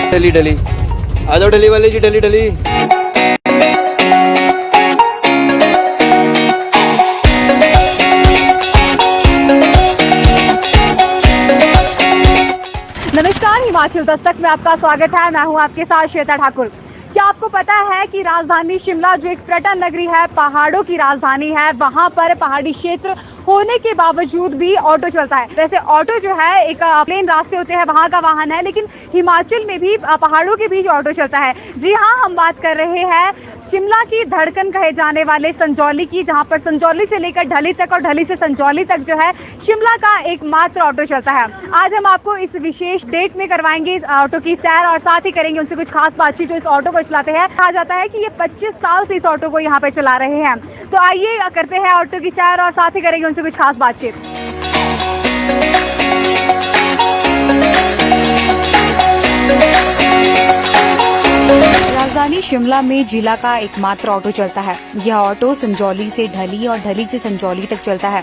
ढली ढली आ जाओ, ढली वाले जी, ढली ढली। नमस्कार, हिमाचल दस्तक में आपका स्वागत है। मैं हूं आपके साथ श्वेता ठाकुर। क्या आपको पता है कि राजधानी शिमला जो एक पर्यटन नगरी है, पहाड़ों की राजधानी है, वहां पर पहाड़ी क्षेत्र होने के बावजूद भी ऑटो चलता है। वैसे ऑटो जो है एक प्लेन रास्ते होते हैं वहां का वाहन है, लेकिन हिमाचल में भी पहाड़ों के बीच ऑटो चलता है। जी हाँ, हम बात कर रहे हैं शिमला की धड़कन कहे जाने वाले संजौली की, जहां पर संजौली से लेकर ढली तक और ढली से संजौली तक जो है शिमला का एकमात्र ऑटो चलता है। आज हम आपको इस विशेष डेट में करवाएंगे ऑटो की सैर और साथ ही करेंगे उनसे कुछ खास बातचीत जो इस ऑटो को चलाते हैं। कहा जाता है कि ये 25 साल से इस ऑटो को यहाँ पे चला रहे हैं। तो आइए करते हैं ऑटो की सैर और साथ ही करेंगे उनसे कुछ खास बातचीत। राजधानी शिमला में जिला का एकमात्र ऑटो चलता है। यह ऑटो संजौली से ढली और ढली से संजौली तक चलता है।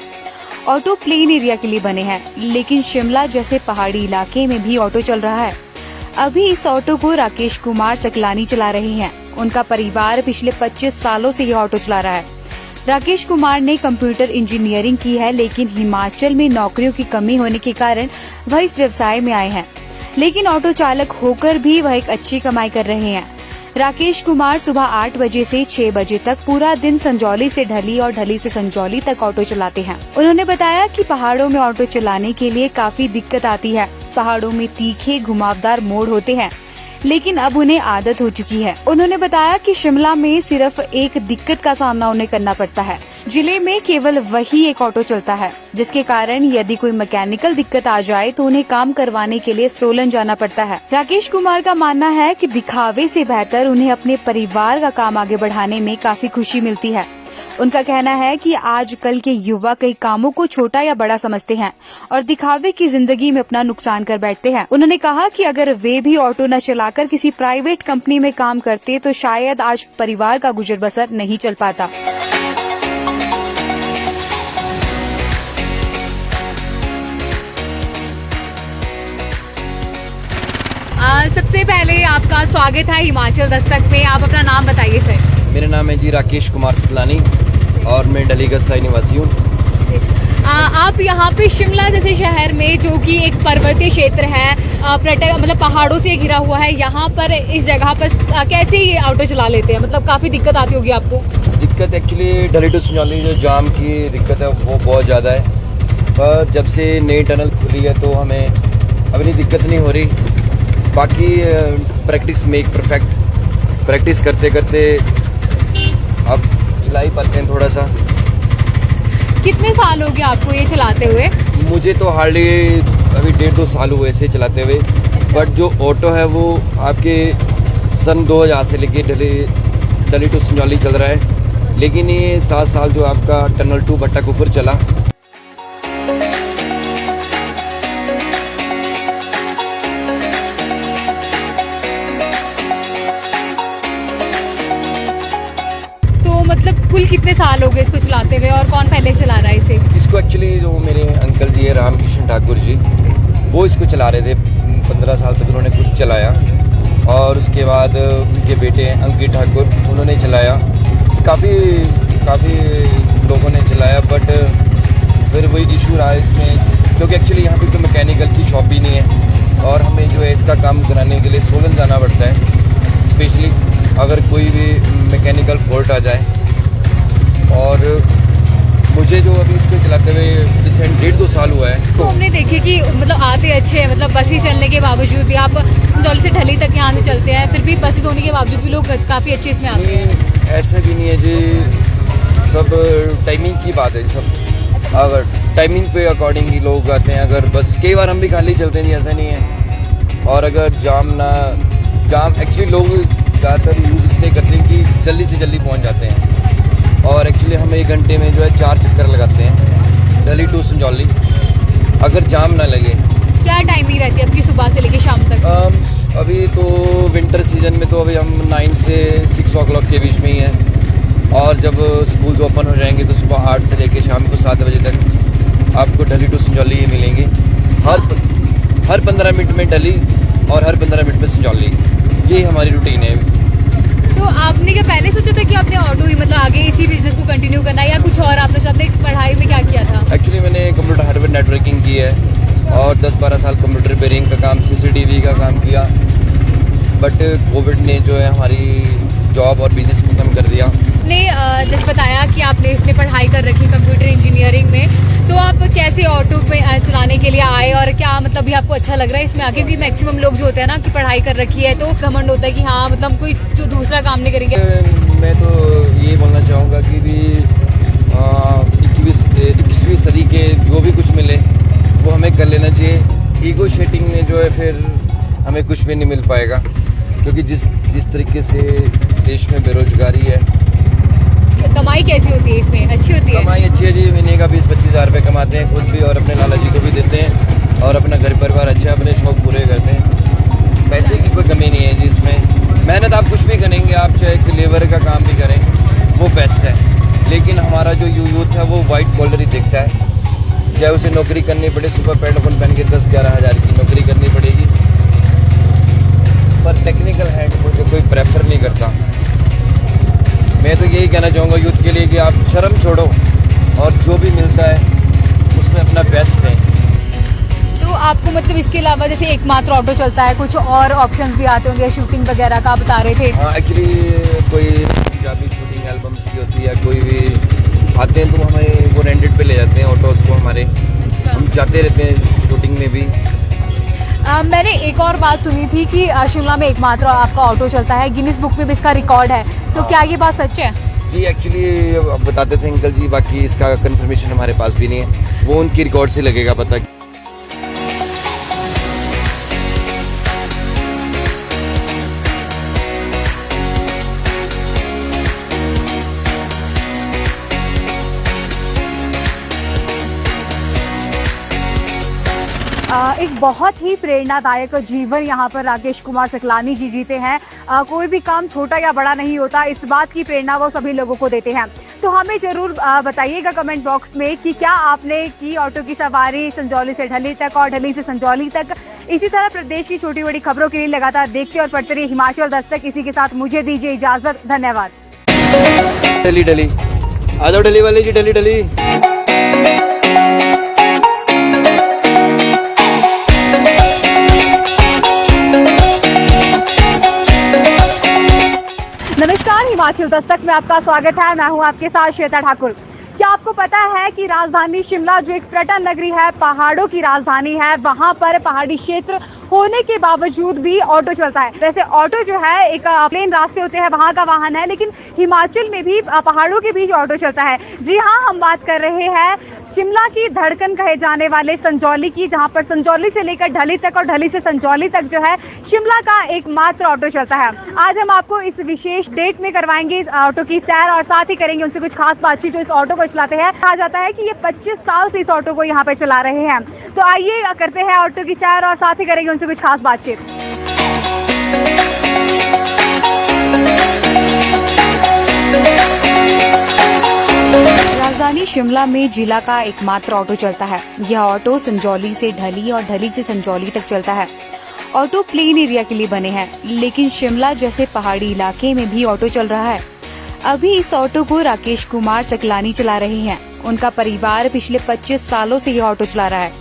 ऑटो प्लेन एरिया के लिए बने हैं, लेकिन शिमला जैसे पहाड़ी इलाके में भी ऑटो चल रहा है। अभी इस ऑटो को राकेश कुमार सकलानी चला रहे हैं। उनका परिवार पिछले 25 सालों से यह ऑटो चला रहा है। राकेश कुमार ने कंप्यूटर इंजीनियरिंग की है, लेकिन हिमाचल में नौकरियों की कमी होने के कारण वह इस व्यवसाय में आए हैं। लेकिन ऑटो चालक होकर भी वह एक अच्छी कमाई कर रहे हैं। राकेश कुमार सुबह 8 बजे से 6 बजे तक पूरा दिन संजौली से ढली और ढली से संजौली तक ऑटो चलाते हैं। उन्होंने बताया कि पहाड़ों में ऑटो चलाने के लिए काफी दिक्कत आती है। पहाड़ों में तीखे घुमावदार मोड़ होते हैं, लेकिन अब उन्हें आदत हो चुकी है। उन्होंने बताया कि शिमला में सिर्फ एक दिक्कत का सामना उन्हें करना पड़ता है। जिले में केवल वही एक ऑटो चलता है, जिसके कारण यदि कोई मैकेनिकल दिक्कत आ जाए तो उन्हें काम करवाने के लिए सोलन जाना पड़ता है। राकेश कुमार का मानना है कि दिखावे से बेहतर उन्हें अपने परिवार का काम आगे बढ़ाने में काफी खुशी मिलती है। उनका कहना है कि आजकल के युवा कई कामों को छोटा या बड़ा समझते हैं और दिखावे की जिंदगी में अपना नुकसान कर बैठते हैं। उन्होंने कहा कि अगर वे भी ऑटो न चलाकर किसी प्राइवेट कंपनी में काम करते तो शायद आज परिवार का गुजर बसर नहीं चल पाता। सबसे पहले आपका स्वागत है हिमाचल दस्तक में। आप अपना नाम बताइए सर। मेरा नाम है जी राकेश कुमार सकलानी और मैं ढली का स्थायी निवासी हूँ। आप यहाँ पे शिमला जैसे शहर में, जो कि एक पर्वतीय क्षेत्र है, पर्यटक मतलब पहाड़ों से घिरा हुआ है, यहाँ पर इस जगह पर कैसे ये ऑटो चला लेते हैं? मतलब काफ़ी दिक्कत आती होगी आपको? दिक्कत एक्चुअली ढली टू संजौली जो जाम की दिक्कत है वो बहुत ज़्यादा है, पर जब से नई टनल खुली है तो हमें अभी दिक्कत नहीं हो रही। बाकी प्रैक्टिस मेक परफेक्ट, प्रैक्टिस करते करते अब चला ही पाते हैं थोड़ा सा। कितने साल हो गए आपको ये चलाते हुए? मुझे तो हार्डली अभी 1.5-2 साल हुए ऐसे चलाते हुए। बट जो ऑटो है वो आपके सन 2000 से लेके ढली टू संजौली चल रहा है, लेकिन ये 7 साल जो आपका टनल टू भट्टा कुफर चला। मतलब कुल कितने साल हो गए इसको चलाते हुए और कौन पहले चला रहा है इसे? इसको एक्चुअली जो मेरे अंकल जी है रामकृष्ण ठाकुर जी, वो इसको चला रहे थे। 15 साल तक उन्होंने खुद चलाया और उसके बाद उनके बेटे अंकित ठाकुर उन्होंने चलाया। काफ़ी लोगों ने चलाया, बट फिर वही इशू रहा इसमें, क्योंकि एक्चुअली यहाँ पे तो मैकेनिकल की शॉप ही नहीं है और हमें जो है इसका काम कराने के लिए सोलन जाना पड़ता है, स्पेशली अगर कोई भी मैकेनिकल फॉल्ट आ जाए। और मुझे जो अभी इसको चलाते हुए रिसेंट 1.5-2 साल हुआ है। तो हमने देखे कि मतलब आते अच्छे हैं, मतलब बसें चलने के बावजूद भी आप संजौली से ढली तक यहाँ से चलते हैं, फिर भी बसें होने के बावजूद भी लोग काफ़ी अच्छे इसमें आते हैं। ऐसा भी नहीं है जी, सब टाइमिंग की बात है। सब अगर टाइमिंग पे अकॉर्डिंग ही लोग आते हैं। अगर बस कई बार हम भी खाली चलते हैं जी, ऐसा नहीं है। और अगर जाम एक्चुअली लोग ज़्यादातर यूज़ इसलिए करते हैं कि जल्दी से जल्दी पहुँच जाते हैं। और एक्चुअली हम 1 घंटे में जो है 4 चक्कर लगाते हैं ढली टू संजौली, अगर जाम ना लगे। क्या टाइमिंग रहती है आपकी सुबह से लेकर शाम तक? अभी तो विंटर सीजन में तो अभी हम 9 से 6 o'clock के बीच में ही हैं, और जब स्कूल्स ओपन हो जाएंगे तो सुबह 8 से लेकर शाम को 7 बजे तक आपको ढली टू संजौली ही मिलेंगी। हर 15 मिनट में ढली और हर 15 मिनट में संजौली। यही हमारी रूटीन है। तो आपने क्या पहले सोचा था कि आपने ऑटो ही मतलब आगे इसी बिजनेस को कंटिन्यू करना है या कुछ और आपने पढ़ाई में क्या किया था? एक्चुअली मैंने कंप्यूटर हार्डवेयर नेटवर्किंग की है और 10-12 साल कंप्यूटर रिपेयरिंग का काम, CCTV का काम किया। बट कोविड ने जो है हमारी जॉब और बिजनेस खत्म कर दिया। आपने जैसे बताया कि आपने इसमें पढ़ाई कर रखी कंप्यूटर इंजीनियरिंग में, तो आप कैसे ऑटो पे चलाने के लिए आए और क्या मतलब भी आपको अच्छा लग रहा है इसमें आगे? क्योंकि मैक्सिमम लोग जो होते हैं ना कि पढ़ाई कर रखी है तो घमंड होता है कि हाँ मतलब कोई जो दूसरा काम नहीं करेंगे। मैं तो ये बोलना चाहूँगा कि भी 21वीं सदी के जो भी कुछ मिले वो हमें कर लेना चाहिए। ईगो शेटिंग में जो है फिर हमें कुछ भी नहीं मिल पाएगा, क्योंकि जिस तरीके से देश में बेरोजगारी है। कमाई कैसी होती है इसमें? अच्छी होती है? कमाई अच्छी है जी, महीने का 20-25 हज़ार रुपये कमाते हैं खुद भी और अपने लाला जी को भी देते हैं और अपना घर परिवार अच्छा अपने शौक पूरे करते हैं। पैसे की कोई कमी नहीं है जी इसमें। मेहनत आप कुछ भी करेंगे, आप चाहे लेबर का काम भी करें वो बेस्ट है, लेकिन हमारा जो यूथ है वो वाइट कॉलर ही देखता है। चाहे उसे नौकरी करनी पड़े, सुपर पैंट अपन पहन के 10-11 हज़ार की नौकरी करनी पड़ेगी, पर टेक्निकल हैंड मुझे कोई प्रेफर नहीं करता। मैं तो यही कहना चाहूँगा यूथ के लिए कि आप शर्म छोड़ो और जो भी मिलता है उसमें अपना बेस्ट दें। तो आपको मतलब इसके अलावा जैसे एकमात्र ऑटो चलता है, कुछ और ऑप्शंस भी आते होंगे, शूटिंग वगैरह का आप बता रहे थे? हाँ, एक्चुअली कोई पंजाबी शूटिंग एल्बम्स की होती है, कोई भी आते हैं तो हमें वो रेंटेड पे ले जाते हैं ऑटोज़ को हमारे। हम जाते रहते हैं शूटिंग में भी। मैंने एक और बात सुनी थी कि शिमला में एकमात्र आपका ऑटो चलता है, गिनीज बुक में भी इसका रिकॉर्ड है, तो क्या ये बात सच है? जी एक्चुअली बताते थे अंकल जी, बाकी इसका कंफर्मेशन हमारे पास भी नहीं है, वो उनकी रिकॉर्ड से लगेगा पता। एक बहुत ही प्रेरणादायक जीवन यहाँ पर राकेश कुमार सकलानी जी जीते हैं। कोई भी काम छोटा या बड़ा नहीं होता, इस बात की प्रेरणा वो सभी लोगों को देते हैं। तो हमें जरूर बताइएगा कमेंट बॉक्स में कि क्या आपने की ऑटो की सवारी संजौली से ढली तक और ढली से संजौली तक। इसी तरह प्रदेश की छोटी बड़ी खबरों के लिए लगातार देखते और पढ़ते रहिए हिमाचल दस्तक। इसी के साथ मुझे दीजिए इजाजत, धन्यवाद। डली आ जाओ डली वाली जी, डली। नमस्कार, हिमाचल दस्तक में आपका स्वागत है। मैं हूं आपके साथ श्वेता ठाकुर। क्या आपको पता है कि राजधानी शिमला जो एक पर्यटन नगरी है, पहाड़ों की राजधानी है, वहां पर पहाड़ी क्षेत्र होने के बावजूद भी ऑटो चलता है। वैसे ऑटो जो है एक प्लेन रास्ते होते हैं वहां का वाहन है, लेकिन हिमाचल में भी पहाड़ों के बीच ऑटो चलता है। जी हाँ, हम बात कर रहे हैं शिमला की धड़कन कहे जाने वाले संजौली की, जहां पर संजौली से लेकर ढली तक और ढली से संजौली तक जो है शिमला का एकमात्र ऑटो चलता है। आज हम आपको इस विशेष डेट में करवाएंगे इस ऑटो की सैर और साथ ही करेंगे उनसे कुछ खास बातचीत जो इस ऑटो को चलाते हैं। कहा जाता है कि ये 25 साल से इस ऑटो को यहाँ पे चला रहे हैं। तो आइए करते हैं ऑटो की सैर और साथ ही करेंगे उनसे कुछ खास बातचीत। राजधानी शिमला में जिला का एकमात्र ऑटो चलता है। यह ऑटो संजौली से ढली और ढली से संजौली तक चलता है। ऑटो प्लेन एरिया के लिए बने हैं, लेकिन शिमला जैसे पहाड़ी इलाके में भी ऑटो चल रहा है। अभी इस ऑटो को राकेश कुमार सकलानी चला रहे हैं। उनका परिवार पिछले 25 सालों से यह ऑटो चला रहा है।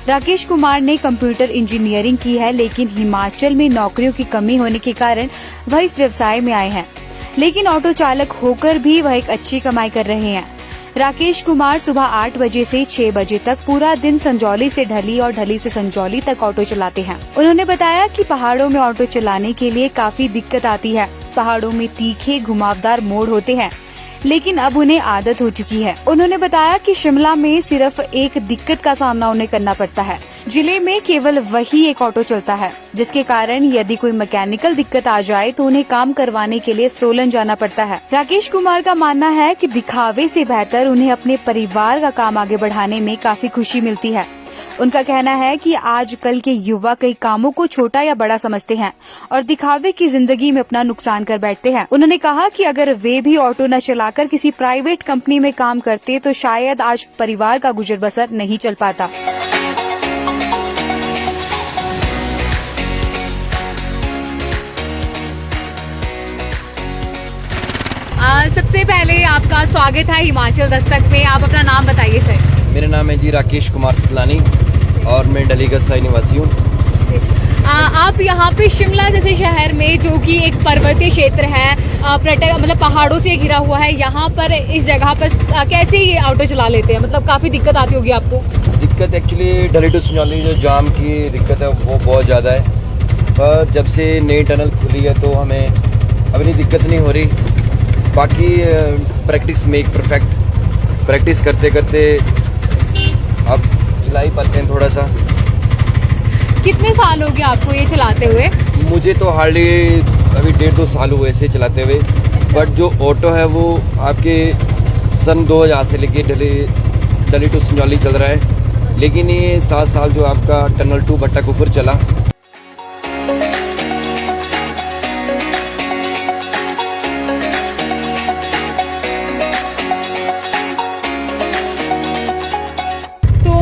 राकेश कुमार ने कंप्यूटर इंजीनियरिंग की है, लेकिन हिमाचल में नौकरियों की कमी होने के कारण वह इस व्यवसाय में आए हैं। लेकिन ऑटो चालक होकर भी वह एक अच्छी कमाई कर रहे हैं। राकेश कुमार सुबह 8 बजे से 6 बजे तक पूरा दिन संजौली से ढली और ढली से संजौली तक ऑटो चलाते हैं। उन्होंने बताया कि पहाड़ों में ऑटो चलाने के लिए काफी दिक्कत आती है। पहाड़ों में तीखे घुमावदार मोड़ होते हैं, लेकिन अब उन्हें आदत हो चुकी है। उन्होंने बताया कि शिमला में सिर्फ एक दिक्कत का सामना उन्हें करना पड़ता है। जिले में केवल वही एक ऑटो चलता है, जिसके कारण यदि कोई मैकेनिकल दिक्कत आ जाए तो उन्हें काम करवाने के लिए सोलन जाना पड़ता है। राकेश कुमार का मानना है कि दिखावे से बेहतर उन्हें अपने परिवार का काम आगे बढ़ाने में काफी खुशी मिलती है। उनका कहना है कि आजकल के युवा कई कामों को छोटा या बड़ा समझते हैं और दिखावे की जिंदगी में अपना नुकसान कर बैठते हैं। उन्होंने कहा कि अगर वे भी ऑटो न चलाकर किसी प्राइवेट कंपनी में काम करते तो शायद आज परिवार का गुजर बसर नहीं चल पाता। सबसे पहले आपका स्वागत है हिमाचल दस्तक में। आप अपना नाम बताइए सर। मेरा नाम है जी राकेश कुमार सितलानी और मैं डली का स्थायी निवासी हूँ। आप यहाँ पे शिमला जैसे शहर में, जो कि एक पर्वतीय क्षेत्र है, पर्यटक मतलब पहाड़ों से घिरा हुआ है, यहाँ पर इस जगह पर कैसे ये ऑटो चला लेते हैं? मतलब काफ़ी दिक्कत आती होगी आपको। दिक्कत एक्चुअली डली टू संजौली जो जाम की दिक्कत है वो बहुत ज़्यादा है, पर जब से नई टनल खुली है तो हमें अभी दिक्कत नहीं हो रही। बाकी प्रैक्टिस मेक परफेक्ट, प्रैक्टिस करते करते अब चला ही पाते हैं थोड़ा सा। कितने साल हो गए आपको ये चलाते हुए? मुझे तो हार्डली अभी 1.5-2 साल हुए इसे चलाते हुए, बट जो ऑटो है वो आपके सन 2000 से लेके डली टू संजौली चल रहा है, लेकिन ये 7 साल जो आपका टनल 2 भट्टा कुफर चला।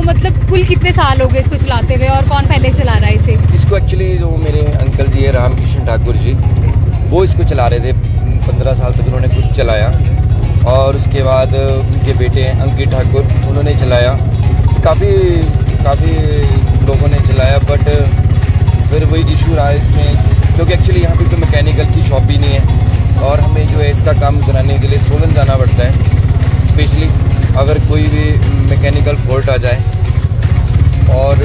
मतलब कुल कितने साल हो गए इसको चलाते हुए और कौन पहले चला रहा है इसे? इसको एक्चुअली जो मेरे अंकल जी है रामकिशन ठाकुर जी, वो इसको चला रहे थे। 15 साल तक उन्होंने खुद चलाया और उसके बाद उनके बेटे हैं अंकित ठाकुर, उन्होंने चलाया। काफ़ी लोगों ने चलाया, बट फिर वही इशू रहा इसमें, क्योंकि एक्चुअली यहाँ पे तो मैकेनिकल की शॉप भी नहीं है और हमें जो है इसका काम कराने के लिए सोलन जाना पड़ता है, स्पेशली अगर कोई भी मैकेनिकल फॉल्ट आ जाए। और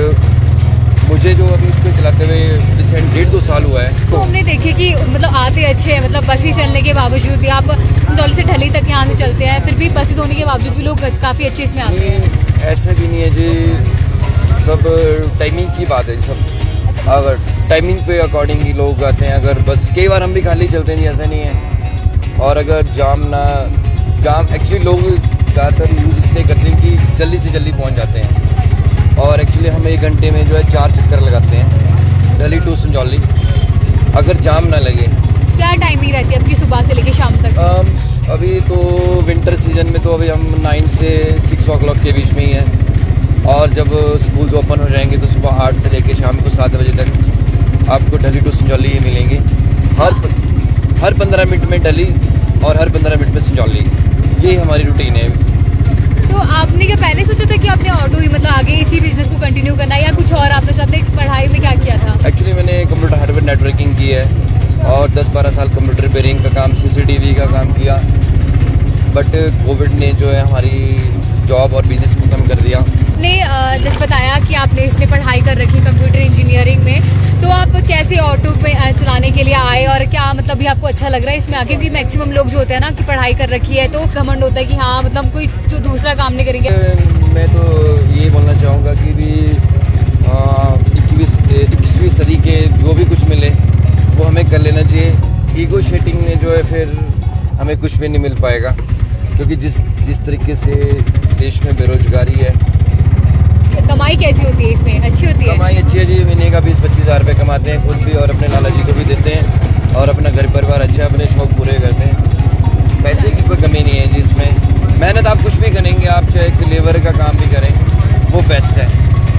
मुझे जो अभी इसको चलाते हुए रिसेंट 1.5-2 साल हुआ है। तो हमने देखे कि मतलब आते अच्छे हैं, मतलब बसें चलने के बावजूद भी आप संजौली से ढली तक यहाँ से चलते हैं, फिर भी बसें होने के बावजूद भी लोग काफ़ी अच्छे इसमें आते हैं। ऐसा भी नहीं है जी, सब टाइमिंग की बात है। सब अगर टाइमिंग पे अकॉर्डिंग ही लोग आते हैं। अगर बस कई बार हम भी खाली चलते हैं जी, ऐसा नहीं है। और अगर जाम एक्चुअली लोग ज़्यादातर यूज़ इसलिए करते हैं कि जल्दी से जल्दी पहुँच जाते हैं, और एक्चुअली हम 1 घंटे में जो है 4 चक्कर लगाते हैं डली टू संजौली, अगर जाम ना लगे। क्या टाइमिंग रहती है आपकी सुबह से लेकर शाम तक? अभी तो विंटर सीजन में तो अभी हम 9 से 6 o'clock के बीच में ही हैं, और जब स्कूल्स ओपन हो जाएंगे तो सुबह 8 से लेकर शाम को 7 बजे तक आपको डली टू संजौली ही मिलेंगे। हर 15 मिनट में डली और हर 15 मिनट में संजौली, यही हमारी रूटीन है। तो आपने क्या पहले सोचा था कि आपने ऑटो ही मतलब आगे इसी बिजनेस को कंटिन्यू करना है, या कुछ और आपने पढ़ाई में क्या किया था? एक्चुअली मैंने कंप्यूटर हार्डवेयर नेटवर्किंग की है और 10-12 साल कंप्यूटर रिपेयरिंग का काम, CCTV का काम किया, बट कोविड ने जो है हमारी जॉब और बिजनेस खत्म कर दिया। आपने जैसे बताया कि आपने इसमें पढ़ाई कर रखी कंप्यूटर इंजीनियरिंग में, तो आप कैसे ऑटो पे चलाने के लिए आए और क्या मतलब भी आपको अच्छा लग रहा है इसमें आके? क्योंकि मैक्सिमम लोग जो होते हैं ना कि पढ़ाई कर रखी है तो घमंड होता है कि हाँ मतलब कोई जो दूसरा काम नहीं करेंगे। मैं तो ये बोलना चाहूँगा कि भी 21वीं सदी के जो भी कुछ मिले वो हमें कर लेना चाहिए। ईगो शेटिंग में जो है फिर हमें कुछ भी नहीं मिल पाएगा, क्योंकि जिस तरीके से देश में बेरोजगारी है। कमाई कैसी होती है इसमें? अच्छी होती है? कमाई अच्छी है जी, महीने का 20-25 हज़ार रुपये कमाते हैं खुद भी, और अपने लाला जी को भी देते हैं, और अपना घर परिवार अच्छा अपने शौक पूरे करते हैं। पैसे की कोई कमी नहीं है जी इसमें। मेहनत आप कुछ भी करेंगे, आप चाहे एक लेबर का काम भी करें वो बेस्ट है,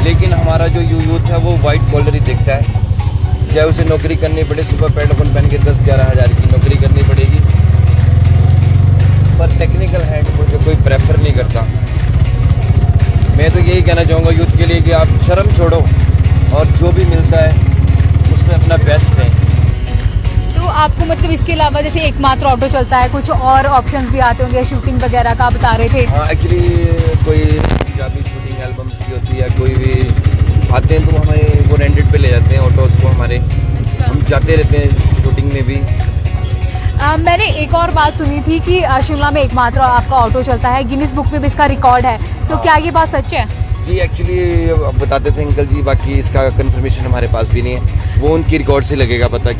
लेकिन हमारा जो यूथ है वो वाइट कॉलर ही देखता है। चाहे उसे नौकरी करनी पड़े, सुबह पैंट अपन पहन के 10-11 हज़ार की नौकरी करनी पड़ेगी, पर टेक्निकल हैंड को जो कोई प्रेफर नहीं करता। मैं तो यही कहना चाहूँगा यूथ के लिए कि आप शर्म छोड़ो और जो भी मिलता है उसमें अपना बेस्ट दें। तो आपको मतलब इसके अलावा जैसे एकमात्र ऑटो चलता है, कुछ और ऑप्शंस भी आते होंगे, शूटिंग वगैरह का आप बता रहे थे? हाँ, एक्चुअली कोई पंजाबी शूटिंग एल्बम्स की होती है, कोई भी आते हैं तो हमें वो रेंटेड पे ले जाते हैं ऑटोज़ को हमारे। अच्छा। हम जाते रहते हैं शूटिंग में भी। मैंने एक और बात सुनी थी कि शिमला में एकमात्र आपका ऑटो चलता है, गिनीज बुक में भी इसका रिकॉर्ड है, तो क्या ये बात सच है? जी एक्चुअली बताते थे अंकल जी, बाकी इसका कंफर्मेशन हमारे पास भी नहीं है, वो उनकी रिकॉर्ड से लगेगा पता।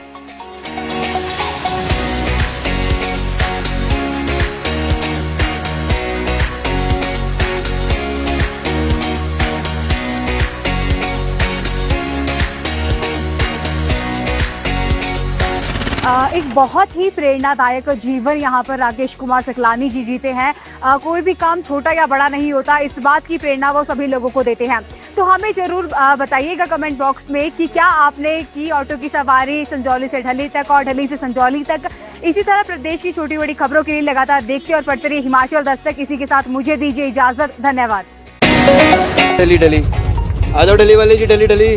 एक बहुत ही प्रेरणादायक जीवन यहाँ पर राकेश कुमार सकलानी जी जीते हैं। कोई भी काम छोटा या बड़ा नहीं होता, इस बात की प्रेरणा वो सभी लोगों को देते हैं। तो हमें जरूर बताइएगा कमेंट बॉक्स में कि क्या आपने की ऑटो की सवारी संजौली से ढली तक और ढली से संजौली तक। इसी तरह प्रदेश की छोटी बड़ी खबरों के लिए लगातार देखते और पढ़ते रहिए हिमाचल दस्तक। इसी के साथ मुझे दीजिए इजाजत, धन्यवाद। डली डली आ जाओ, डली वाली जी, डली डली।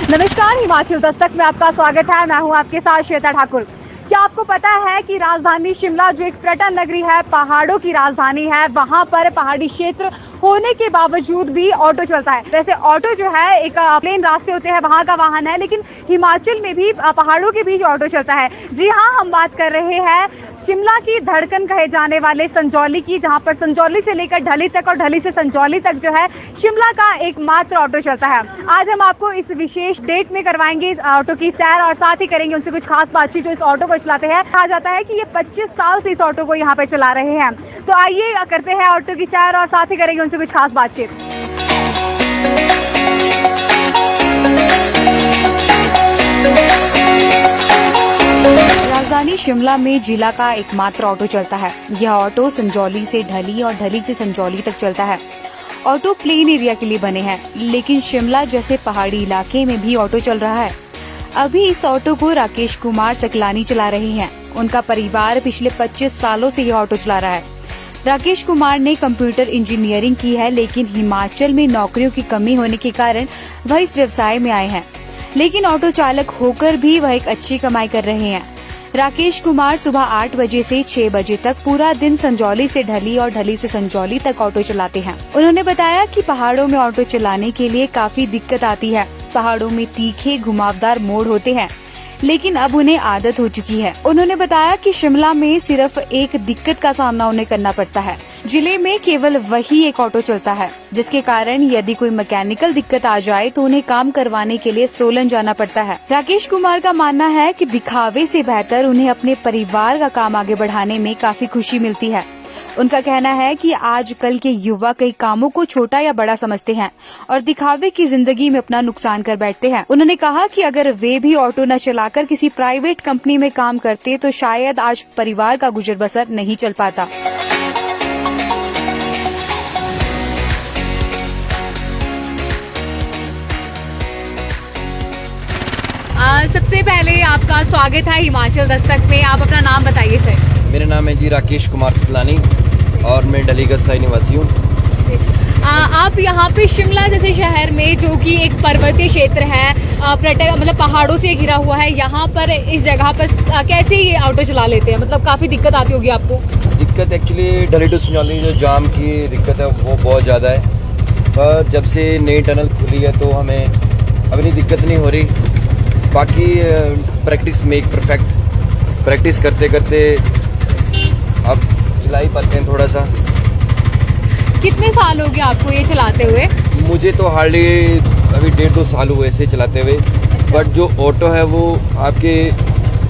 नमस्कार, हिमाचल दस्तक में आपका स्वागत है। मैं हूं आपके साथ श्वेता ठाकुर। क्या आपको पता है कि राजधानी शिमला जो एक पर्यटन नगरी है, पहाड़ों की राजधानी है, वहां पर पहाड़ी क्षेत्र होने के बावजूद भी ऑटो चलता है। वैसे ऑटो जो है एक प्लेन रास्ते होते हैं वहां का वाहन है, लेकिन हिमाचल में भी पहाड़ों के बीच ऑटो चलता है। जी हाँ, हम बात कर रहे हैं शिमला की धड़कन कहे जाने वाले संजौली की, जहां पर संजौली से लेकर ढली तक और ढली से संजौली तक जो है शिमला का एकमात्र ऑटो चलता है। आज हम आपको इस विशेष डेट में करवाएंगे इस ऑटो की सैर और साथ ही करेंगे उनसे कुछ खास बातचीत जो इस ऑटो को चलाते हैं। कहा जाता है कि ये 25 साल से इस ऑटो को यहाँ पे चला रहे हैं। तो आइए करते हैं ऑटो की सैर और साथ ही करेंगे उनसे कुछ खास बातचीत। राजधानी शिमला में जिला का एकमात्र ऑटो चलता है। यह ऑटो संजौली से ढली और ढली से संजौली तक चलता है। ऑटो प्लेन एरिया के लिए बने हैं, लेकिन शिमला जैसे पहाड़ी इलाके में भी ऑटो चल रहा है। अभी इस ऑटो को राकेश कुमार सकलानी चला रहे हैं। उनका परिवार पिछले 25 सालों से यह ऑटो चला रहा है। राकेश कुमार ने कंप्यूटर इंजीनियरिंग की है, लेकिन हिमाचल में नौकरियों की कमी होने के कारण वह इस व्यवसाय में आए हैं। लेकिन ऑटो चालक होकर भी वह एक अच्छी कमाई कर रहे हैं। राकेश कुमार सुबह 8 बजे से 6 बजे तक पूरा दिन संजौली से ढली और ढली से संजौली तक ऑटो चलाते हैं। उन्होंने बताया कि पहाड़ों में ऑटो चलाने के लिए काफी दिक्कत आती है। पहाड़ों में तीखे घुमावदार मोड़ होते हैं, लेकिन अब उन्हें आदत हो चुकी है। उन्होंने बताया कि शिमला में सिर्फ एक दिक्कत का सामना उन्हें करना पड़ता है। जिले में केवल वही एक ऑटो चलता है, जिसके कारण यदि कोई मैकेनिकल दिक्कत आ जाए तो उन्हें काम करवाने के लिए सोलन जाना पड़ता है। राकेश कुमार का मानना है कि दिखावे से बेहतर उन्हें अपने परिवार का काम आगे बढ़ाने में काफी खुशी मिलती है। उनका कहना है कि आजकल के युवा कई कामों को छोटा या बड़ा समझते हैं और दिखावे की जिंदगी में अपना नुकसान कर बैठते हैं। उन्होंने कहा कि अगर वे भी ऑटो न चलाकर किसी प्राइवेट कंपनी में काम करते तो शायद आज परिवार का गुजर बसर नहीं चल पाता। सबसे पहले आपका स्वागत है हिमाचल दस्तक में। आप अपना नाम बताइए सर। मेरा नाम है जी राकेश कुमार सकलानी और मैं डली का स्थायी निवासी हूँ। आप यहाँ पे शिमला जैसे शहर में, जो कि एक पर्वतीय क्षेत्र है, पर्यटक मतलब पहाड़ों से घिरा हुआ है, यहाँ पर इस जगह पर कैसे ये ऑटो चला लेते हैं? मतलब काफ़ी दिक्कत आती होगी आपको। दिक्कत एक्चुअली ढली टू संजौली जो जाम की दिक्कत है वो बहुत ज़्यादा है, पर जब से नई टनल खुली है तो हमें अपनी दिक्कत नहीं हो रही। बाकी प्रैक्टिस मेक परफेक्ट, प्रैक्टिस करते करते अब चला ही पाते हैं थोड़ा सा। कितने साल हो गए आपको ये चलाते हुए? मुझे तो हार्डली अभी 1.5-2 साल हुए ऐसे चलाते हुए, बट जो ऑटो है वो आपके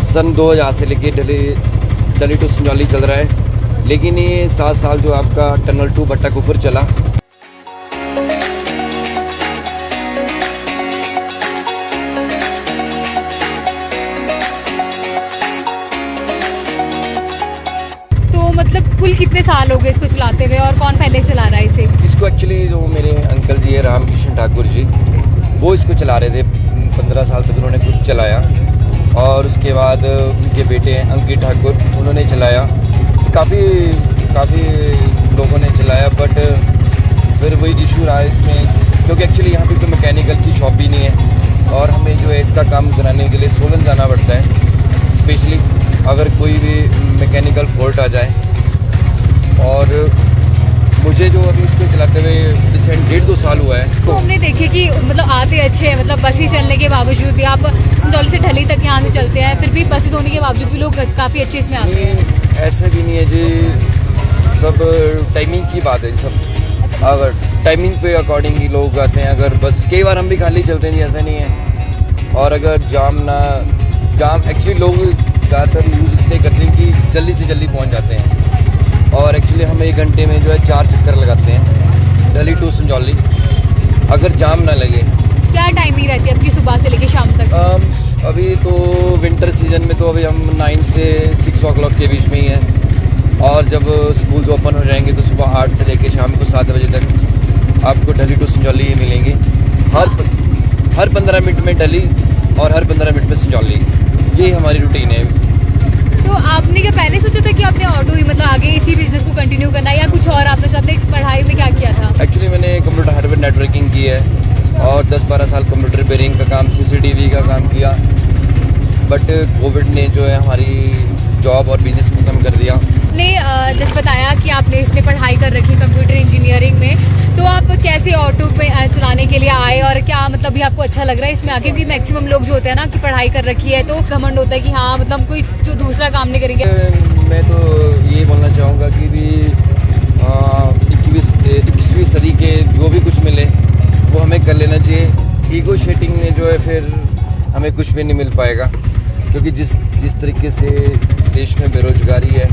सन 2000 से लेके ढली टू संजौली चल रहा है। लेकिन ये 7 साल जो आपका टनल 2 भट्टा कुफर चला, मतलब कुल कितने साल हो गए इसको चलाते हुए और कौन पहले चला रहा है इसे? इसको एक्चुअली जो मेरे अंकल जी है रामकिशन ठाकुर जी, वो इसको चला रहे थे। 15 साल तक उन्होंने खुद चलाया और उसके बाद उनके बेटे हैं अंकित ठाकुर, उन्होंने चलाया। काफ़ी लोगों ने चलाया, बट फिर वही इशू रहा इसमें, क्योंकि एक्चुअली यहाँ पे कोई मैकेनिकल की शॉप भी नहीं है और हमें जो है इसका काम कराने के लिए सोलन जाना पड़ता है, स्पेशली अगर कोई भी मैकेनिकल फॉल्ट आ जाए। और मुझे जो अभी इसको चलाते हुए रिसेंट 1.5-2 साल हुआ है। तो हमने देखे कि मतलब आते अच्छे हैं, मतलब बसें चलने के बावजूद भी आप संजौली से ढली तक यहाँ से चलते हैं, फिर भी बसें होने के बावजूद भी लोग काफ़ी अच्छे इसमें आते हैं। ऐसा भी नहीं है जी, सब टाइमिंग की बात है। सब अगर टाइमिंग पे अकॉर्डिंग ही लोग आते हैं। अगर बस कई बार हम भी खाली चलते हैं जी, ऐसा नहीं है। और अगर जाम एक्चुअली लोग ज़्यादातर यूज़ इसलिए करते हैं कि जल्दी से जल्दी पहुँच जाते हैं। और एक्चुअली हम 1 घंटे में जो है 4 चक्कर लगाते हैं ढली टू संजौली, अगर जाम ना लगे। क्या टाइमिंग रहती है आपकी सुबह से लेकर शाम तक? अभी तो विंटर सीजन में तो अभी हम 9 से 6 o'clock के बीच में ही हैं, और जब स्कूल्स ओपन हो जाएंगे तो सुबह 8 से लेकर शाम को 7 बजे तक आपको ढली टू संजौली ही मिलेंगी। हर 15 मिनट में ढली और हर 15 मिनट में संजौली, यही हमारी रूटीन है। तो आपने क्या पहले सोचा था कि आपने ऑटो ही मतलब आगे इसी बिजनेस को कंटिन्यू करना है, या कुछ और आपने अपने पढ़ाई में क्या किया था? एक्चुअली मैंने कंप्यूटर हार्डवेयर नेटवर्किंग की है और 10-12 साल कंप्यूटर रिपेयरिंग का काम, CCTV का काम किया, बट कोविड ने जो है हमारी जॉब और बिजनेस खत्म कर दिया। आपने जैसे बताया कि आपने इसमें पढ़ाई कर रखी है कंप्यूटर इंजीनियरिंग में, तो आप कैसे ऑटो पे चलाने के लिए आए, और क्या मतलब भी आपको अच्छा लग रहा है इसमें आके? क्योंकि मैक्सिमम लोग जो होते हैं ना कि पढ़ाई कर रखी है तो घमंड होता है कि हाँ मतलब कोई जो दूसरा काम नहीं करेंगे। मैं तो ये बोलना चाहूँगा कि भी 21वीं सदी के जो भी कुछ मिले वो हमें कर लेना चाहिए। ईगो शेटिंग में जो है फिर हमें कुछ भी नहीं मिल पाएगा, क्योंकि जिस तरीके से देश में बेरोजगारी है।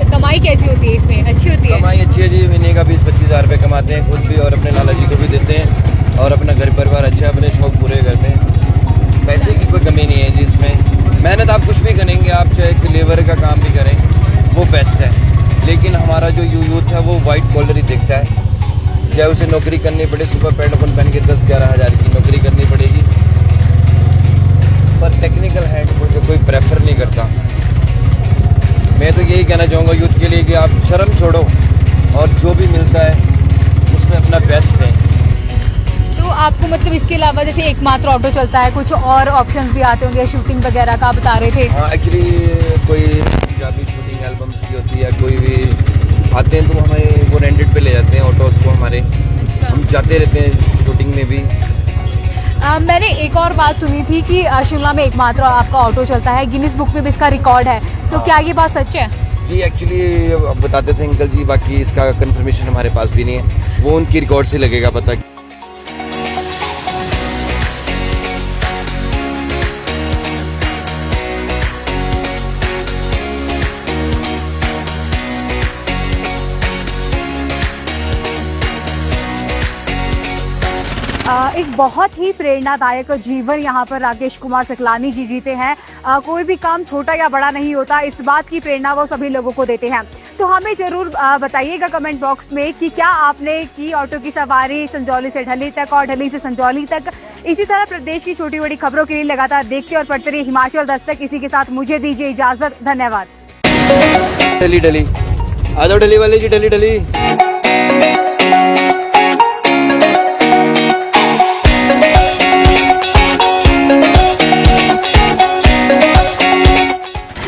कमाई कैसी होती है इसमें? अच्छी होती है? कमाई अच्छी है जी, महीने का 20-25 हज़ार रुपये कमाते हैं खुद भी, और अपने लाला जी को भी देते हैं, और अपना घर परिवार अच्छा, अपने शौक पूरे करते हैं। पैसे की कोई कमी नहीं है जी इसमें। मेहनत आप कुछ भी करेंगे, आप चाहे लेबर का काम भी करें वो बेस्ट है, लेकिन हमारा जो यूथ है वो वाइट कॉलर ही देखता है। चाहे उसे नौकरी करनी पड़े, सुपर पैंट अपन पहन के 10-11 हज़ार की नौकरी करनी पड़ेगी, पर टेक्निकल हैंड को जो कोई प्रेफर नहीं करता। मैं तो यही कहना चाहूँगा यूथ के लिए कि आप शर्म छोड़ो और जो भी मिलता है उसमें अपना बेस्ट दें। तो आपको मतलब इसके अलावा जैसे एकमात्र ऑटो चलता है, कुछ और ऑप्शंस भी आते होंगे, शूटिंग वगैरह का आप बता रहे थे? हाँ, एक्चुअली कोई पंजाबी शूटिंग एल्बम्स की होती है, कोई भी आते हैं तो हमें वो रेंटेड पे ले जाते हैं ऑटोज़ को हमारे। अच्छा। हम जाते रहते हैं शूटिंग में भी। मैंने एक और बात सुनी थी कि शिमला में एकमात्र आपका ऑटो चलता है, गिनीज बुक में भी इसका रिकॉर्ड है, तो क्या ये बात सच है? जी एक्चुअली बताते थे अंकल जी, बाकी इसका कंफर्मेशन हमारे पास भी नहीं है, वो उनकी रिकॉर्ड से लगेगा पता। एक बहुत ही प्रेरणादायक जीवन यहाँ पर राकेश कुमार सकलानी जी जीते हैं। कोई भी काम छोटा या बड़ा नहीं होता, इस बात की प्रेरणा वो सभी लोगों को देते हैं। तो हमें जरूर बताइएगा कमेंट बॉक्स में कि क्या आपने की ऑटो की सवारी संजौली से ढली तक और ढली से संजौली तक। इसी तरह प्रदेश की छोटी बड़ी खबरों के लिए लगातार देखते और पढ़ते रहिए हिमाचल दस्तक। इसी के साथ मुझे दीजिए इजाजत, धन्यवाद। ढली आ जाओ ढली वाले जी, ढली।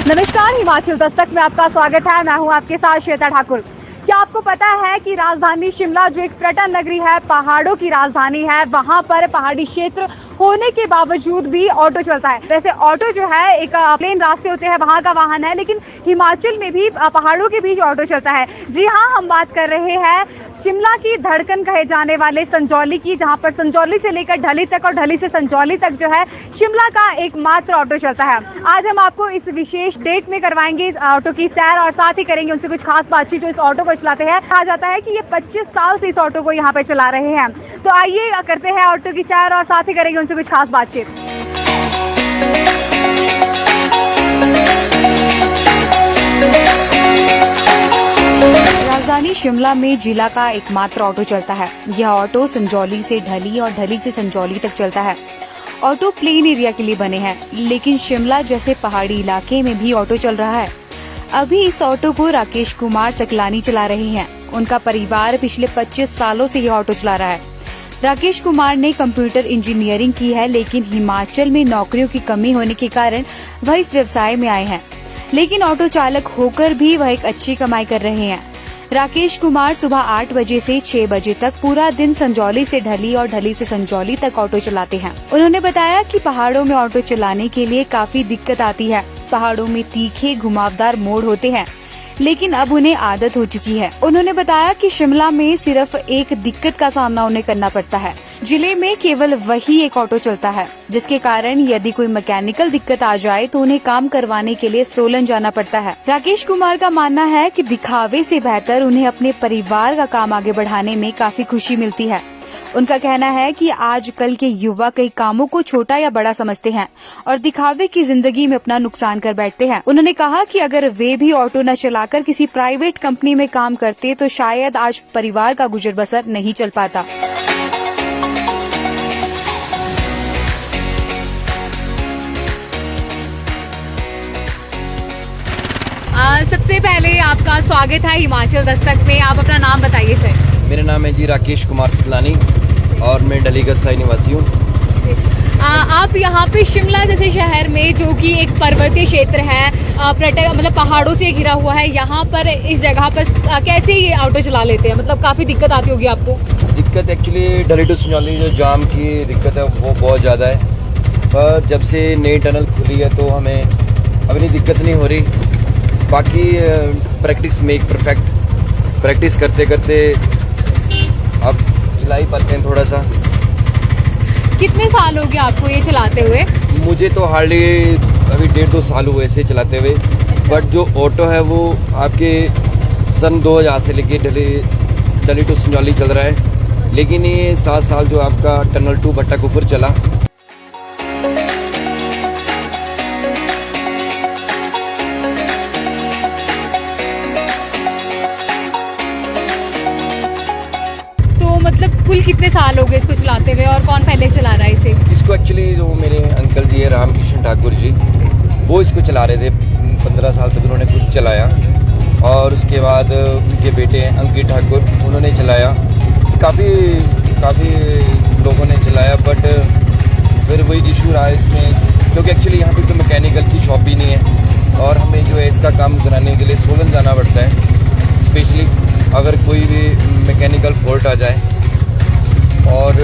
नमस्कार, हिमाचल दस्तक में आपका स्वागत है। मैं हूं आपके साथ श्वेता ठाकुर। क्या आपको पता है कि राजधानी शिमला जो एक पर्यटन नगरी है, पहाड़ों की राजधानी है, वहां पर पहाड़ी क्षेत्र होने के बावजूद भी ऑटो चलता है। वैसे ऑटो जो है एक प्लेन रास्ते होते हैं वहां का वाहन है, लेकिन हिमाचल में भी पहाड़ों के बीच ऑटो चलता है। जी हाँ, हम बात कर रहे हैं शिमला की धड़कन कहे जाने वाले संजौली की, जहां पर संजौली से लेकर ढली तक और ढली से संजौली तक जो है शिमला का एकमात्र ऑटो चलता है। आज हम आपको इस विशेष डेट में करवाएंगे इस ऑटो की सैर, और साथ ही करेंगे उनसे कुछ खास बातचीत जो इस ऑटो को चलाते हैं। कहा जाता है कि ये 25 साल से इस ऑटो को यहाँ पे चला रहे हैं। तो आइए करते हैं ऑटो की सैर और साथ ही करेंगे उनसे कुछ खास बातचीत। राजधानी शिमला में जिला का एकमात्र ऑटो चलता है। यह ऑटो संजौली से ढली और ढली से संजौली तक चलता है। ऑटो प्लेन एरिया के लिए बने हैं, लेकिन शिमला जैसे पहाड़ी इलाके में भी ऑटो चल रहा है। अभी इस ऑटो को राकेश कुमार सकलानी चला रहे हैं। उनका परिवार पिछले 25 सालों से यह ऑटो चला रहा है। राकेश कुमार ने कंप्यूटर इंजीनियरिंग की है, लेकिन हिमाचल में नौकरियों की कमी होने के कारण वह इस व्यवसाय में आए हैं। लेकिन ऑटो चालक होकर भी वह एक अच्छी कमाई कर रहे हैं। राकेश कुमार सुबह 8 बजे से 6 बजे तक पूरा दिन संजौली से ढली और ढली से संजौली तक ऑटो चलाते हैं। उन्होंने बताया कि पहाड़ों में ऑटो चलाने के लिए काफी दिक्कत आती है। पहाड़ों में तीखे घुमावदार मोड़ होते हैं, लेकिन अब उन्हें आदत हो चुकी है। उन्होंने बताया कि शिमला में सिर्फ एक दिक्कत का सामना उन्हें करना पड़ता है। जिले में केवल वही एक ऑटो चलता है, जिसके कारण यदि कोई मैकेनिकल दिक्कत आ जाए तो उन्हें काम करवाने के लिए सोलन जाना पड़ता है। राकेश कुमार का मानना है कि दिखावे से बेहतर उन्हें अपने परिवार का काम आगे बढ़ाने में काफी खुशी मिलती है। उनका कहना है कि आजकल के युवा कई कामों को छोटा या बड़ा समझते हैं और दिखावे की जिंदगी में अपना नुकसान कर बैठते हैं। उन्होंने कहा कि अगर वे भी ऑटो न चलाकर किसी प्राइवेट कंपनी में काम करते तो शायद आज परिवार का गुजर बसर नहीं चल पाता। सबसे पहले आपका स्वागत है हिमाचल दस्तक में। आप अपना नाम बताइए सर। मेरा नाम है जी राकेश कुमार सितलानी और मैं ढली का स्थायी निवासी हूँ। आप यहाँ पे शिमला जैसे शहर में, जो कि एक पर्वतीय क्षेत्र है, मतलब पहाड़ों से घिरा हुआ है, यहाँ पर इस जगह पर कैसे ये ऑटो चला लेते हैं? मतलब काफ़ी दिक्कत आती होगी आपको। दिक्कत एक्चुअली ढली टू संजौली जो जाम की दिक्कत है वो बहुत ज़्यादा है, पर जब से नई टनल खुली है तो हमें अभी दिक्कत नहीं हो रही। बाकी प्रैक्टिस मेक परफेक्ट, प्रैक्टिस करते करते अब चला ही पाते हैं थोड़ा सा। कितने साल हो गए आपको ये चलाते हुए? मुझे तो हार्डली अभी 1.5-2 साल हुए ऐसे चलाते हुए, बट जो ऑटो है वो आपके सन 2000 से लेके ढली टू संजौली चल रहा है, लेकिन ये 7 साल जो आपका टनल 2 भट्टा कुफर चला। मतलब कुल कितने साल हो गए इसको चलाते हुए और कौन पहले चला रहा है इसे? इसको एक्चुअली जो मेरे अंकल जी है रामकिशन ठाकुर जी, वो इसको चला रहे थे। 15 साल तक उन्होंने खुद चलाया और उसके बाद उनके बेटे अंकित ठाकुर उन्होंने चलाया। काफ़ी लोगों ने चलाया, बट फिर वही इशू रहा इसमें, क्योंकि एक्चुअली यहाँ पे कोई मैकेनिकल की शॉप भी नहीं है और हमें जो है इसका काम कराने के लिए सोलन जाना पड़ता है। स्पेशली अगर कोई भी मैकेनिकल फॉल्ट आ जाए, और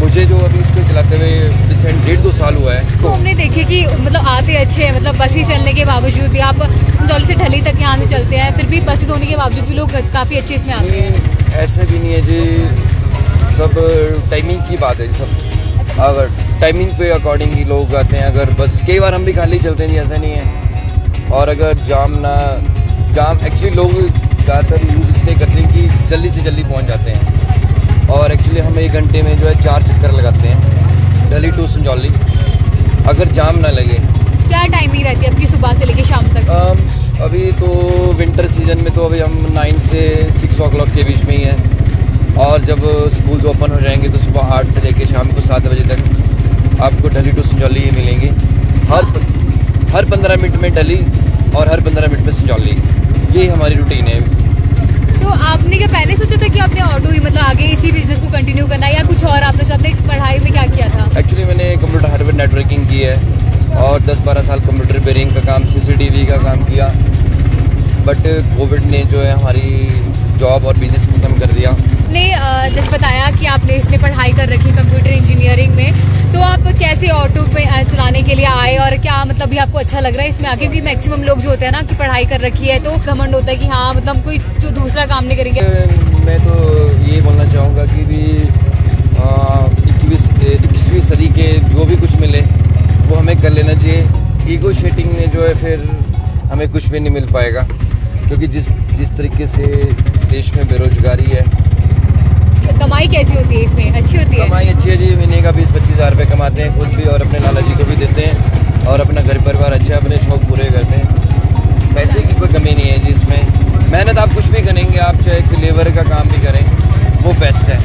मुझे जो अभी इसको चलाते हुए रिसेंट 1.5-2 साल हुआ है। तो हमने देखे कि मतलब आते अच्छे हैं, मतलब बसें चलने के बावजूद भी, आप संजौली से ढली तक यहाँ से चलते हैं, फिर भी बसें होने के बावजूद भी लोग काफ़ी अच्छे इसमें आते हैं। ऐसा भी नहीं है जी, सब टाइमिंग की बात है सब। अगर टाइमिंग पे अकॉर्डिंग ही लोग आते हैं। अगर बस कई बार हम भी खाली चलते हैं जी, ऐसा नहीं है। और अगर जाम एक्चुअली लोग ज़्यादातर यूज़ इसलिए करते हैं कि जल्दी से जल्दी पहुँच जाते हैं, और एक्चुअली हम 1 घंटे में जो है 4 चक्कर लगाते हैं ढली टू संजौली, अगर जाम ना लगे। क्या टाइमिंग रहती है आपकी सुबह से लेकर शाम तक? अभी तो विंटर सीजन में तो अभी हम 9 से 6 o'clock के बीच में ही हैं, और जब स्कूल्स ओपन हो जाएंगे तो सुबह 8 से लेकर शाम को 7 बजे तक आपको ढली टू संजौली ही मिलेंगी। हर 15 मिनट में ढली और हर 15 मिनट में संजौली, यही हमारी रूटीन है। तो आपने क्या पहले सोचा था कि आपने ऑटो ही मतलब आगे इसी बिजनेस को कंटिन्यू करना है, या कुछ और आपने पढ़ाई में क्या किया था? एक्चुअली मैंने कंप्यूटर हार्डवेयर नेटवर्किंग की है और 10-12 साल कंप्यूटर रिपेयरिंग का काम, CCTV का काम किया, बट कोविड ने जो है हमारी जॉब और बिजनेस खत्म कर दिया। आपने जैसे बताया कि आपने इसमें पढ़ाई कर रखी कंप्यूटर इंजीनियरिंग में, तो आप कैसे ऑटो पे चलाने के लिए आए और क्या मतलब भी आपको अच्छा लग रहा है इसमें आके? क्योंकि मैक्सिमम लोग जो होते हैं ना कि पढ़ाई कर रखी है तो घमंड होता है कि हाँ मतलब कोई जो दूसरा काम नहीं करेंगे। मैं तो ये बोलना चाहूँगा कि भी 21वीं सदी के जो भी कुछ मिले वो हमें कर लेना चाहिए। ईगो शेटिंग में जो है फिर हमें कुछ भी नहीं मिल पाएगा, क्योंकि जिस तरीके से देश में बेरोजगारी है। कमाई कैसी होती है इसमें? अच्छी होती है? कमाई अच्छी है जी, महीने का 20-25 हज़ार रुपये कमाते हैं खुद भी, और अपने लाला जी को भी देते हैं, और अपना घर परिवार अच्छा, अपने शौक पूरे करते हैं। पैसे की कोई कमी नहीं है जी इसमें। मेहनत आप कुछ भी करेंगे, आप चाहे लेबर का काम भी करें वो बेस्ट है,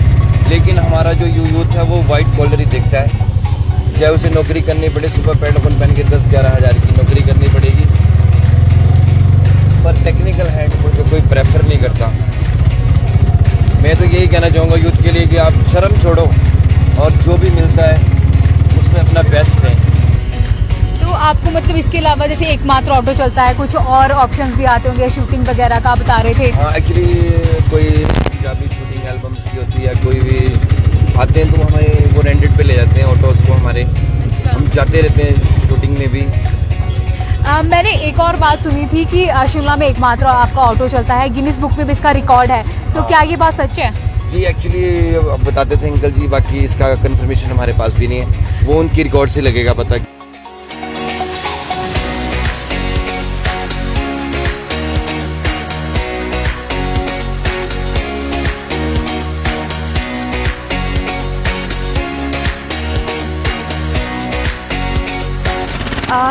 लेकिन हमारा जो यूथ है वो वाइट कॉलर ही देखता है। चाहे उसे नौकरी करनी पड़े, सुबह पैंट ओपन पहन के 10-11 हज़ार की नौकरी करनी पड़ेगी, पर टेक्निकल हैंड को कोई प्रेफर नहीं करता। मैं तो यही कहना चाहूँगा यूथ के लिए कि आप शर्म छोड़ो और जो भी मिलता है उसमें अपना बेस्ट दें। तो आपको मतलब इसके अलावा जैसे एकमात्र ऑटो चलता है, कुछ और ऑप्शंस भी आते होंगे, शूटिंग वगैरह का बता रहे थे? हाँ, एक्चुअली कोई पंजाबी शूटिंग एल्बम्स की होती है, कोई भी आते हैं तो हमें वो रेंटेड पे ले जाते हैं ऑटोज़ को हमारे। हम जाते रहते हैं शूटिंग में भी। मैंने एक और बात सुनी थी कि शिमला में एकमात्र आपका ऑटो चलता है, गिनीज बुक में भी इसका रिकॉर्ड है, तो क्या ये बात सच है? जी एक्चुअली बताते थे अंकल जी, बाकी इसका कंफर्मेशन हमारे पास भी नहीं है, वो उनकी रिकॉर्ड से लगेगा पता।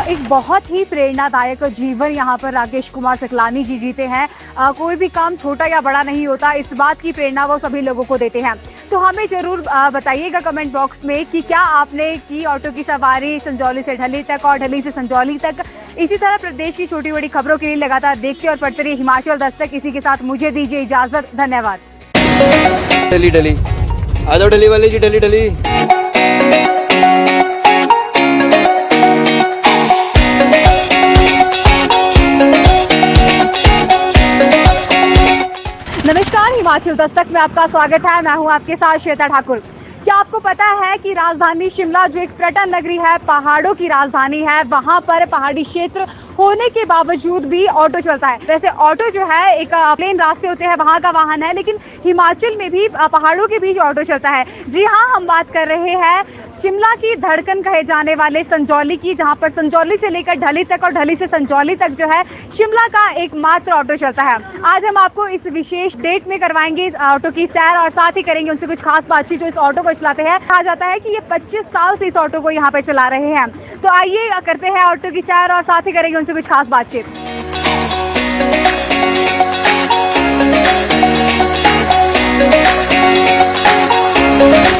एक बहुत ही प्रेरणादायक जीवन यहाँ पर राकेश कुमार सकलानी जी जीते हैं। कोई भी काम छोटा या बड़ा नहीं होता, इस बात की प्रेरणा वो सभी लोगों को देते हैं। तो हमें जरूर बताइएगा कमेंट बॉक्स में कि क्या आपने की ऑटो की सवारी संजौली से ढली तक और ढली से संजौली तक। इसी तरह प्रदेश की छोटी बड़ी खबरों के लिए लगातार देखते और पढ़ते रहिए हिमाचल दस्तक। इसी के साथ मुझे दीजिए इजाजत, धन्यवाद। डली डली आ जाओ, डली वाली जी, डली डली। नमस्कार, हिमाचल दस्तक में आपका स्वागत है। मैं हूं आपके साथ श्वेता ठाकुर। क्या आपको पता है कि राजधानी शिमला जो एक पर्यटन नगरी है, पहाड़ों की राजधानी है, वहां पर पहाड़ी क्षेत्र होने के बावजूद भी ऑटो चलता है। वैसे ऑटो जो है एक प्लेन रास्ते होते हैं वहां का वाहन है, लेकिन हिमाचल में भी पहाड़ों के बीच ऑटो चलता है। जी हाँ, हम बात कर रहे हैं शिमला की धड़कन कहे जाने वाले संजौली की, जहां पर संजौली से लेकर ढली तक और ढली से संजौली तक जो है शिमला का एकमात्र ऑटो चलता है। आज हम आपको इस विशेष डेट में करवाएंगे इस ऑटो की सैर और साथ ही करेंगे उनसे कुछ खास बातचीत जो इस ऑटो को चलाते हैं। कहा जाता है कि ये 25 साल से इस ऑटो को यहाँ पे चला रहे हैं। तो आइए करते हैं ऑटो की सैर और साथ ही करेंगे उनसे कुछ खास बातचीत।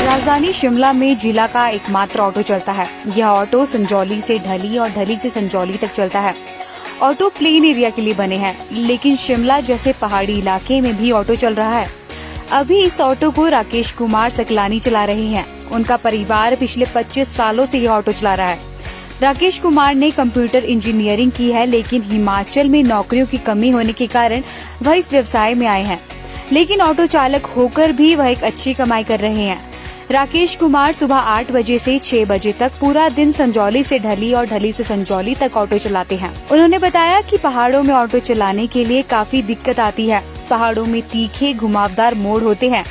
राजधानी शिमला में जिला का एकमात्र ऑटो चलता है। यह ऑटो संजौली से ढली और ढली से संजौली तक चलता है। ऑटो प्लेन एरिया के लिए बने हैं, लेकिन शिमला जैसे पहाड़ी इलाके में भी ऑटो चल रहा है। अभी इस ऑटो को राकेश कुमार सकलानी चला रहे हैं। उनका परिवार पिछले 25 सालों से यह ऑटो चला रहा है। राकेश कुमार ने कंप्यूटर इंजीनियरिंग की है, लेकिन हिमाचल में नौकरियों की कमी होने के कारण वह इस व्यवसाय में आए हैं। लेकिन ऑटो चालक होकर भी वह एक अच्छी कमाई कर रहे हैं। राकेश कुमार सुबह 8 बजे से 6 बजे तक पूरा दिन संजौली से ढली और ढली से संजौली तक ऑटो चलाते हैं। उन्होंने बताया कि पहाड़ों में ऑटो चलाने के लिए काफी दिक्कत आती है। पहाड़ों में तीखे घुमावदार मोड़ होते हैं,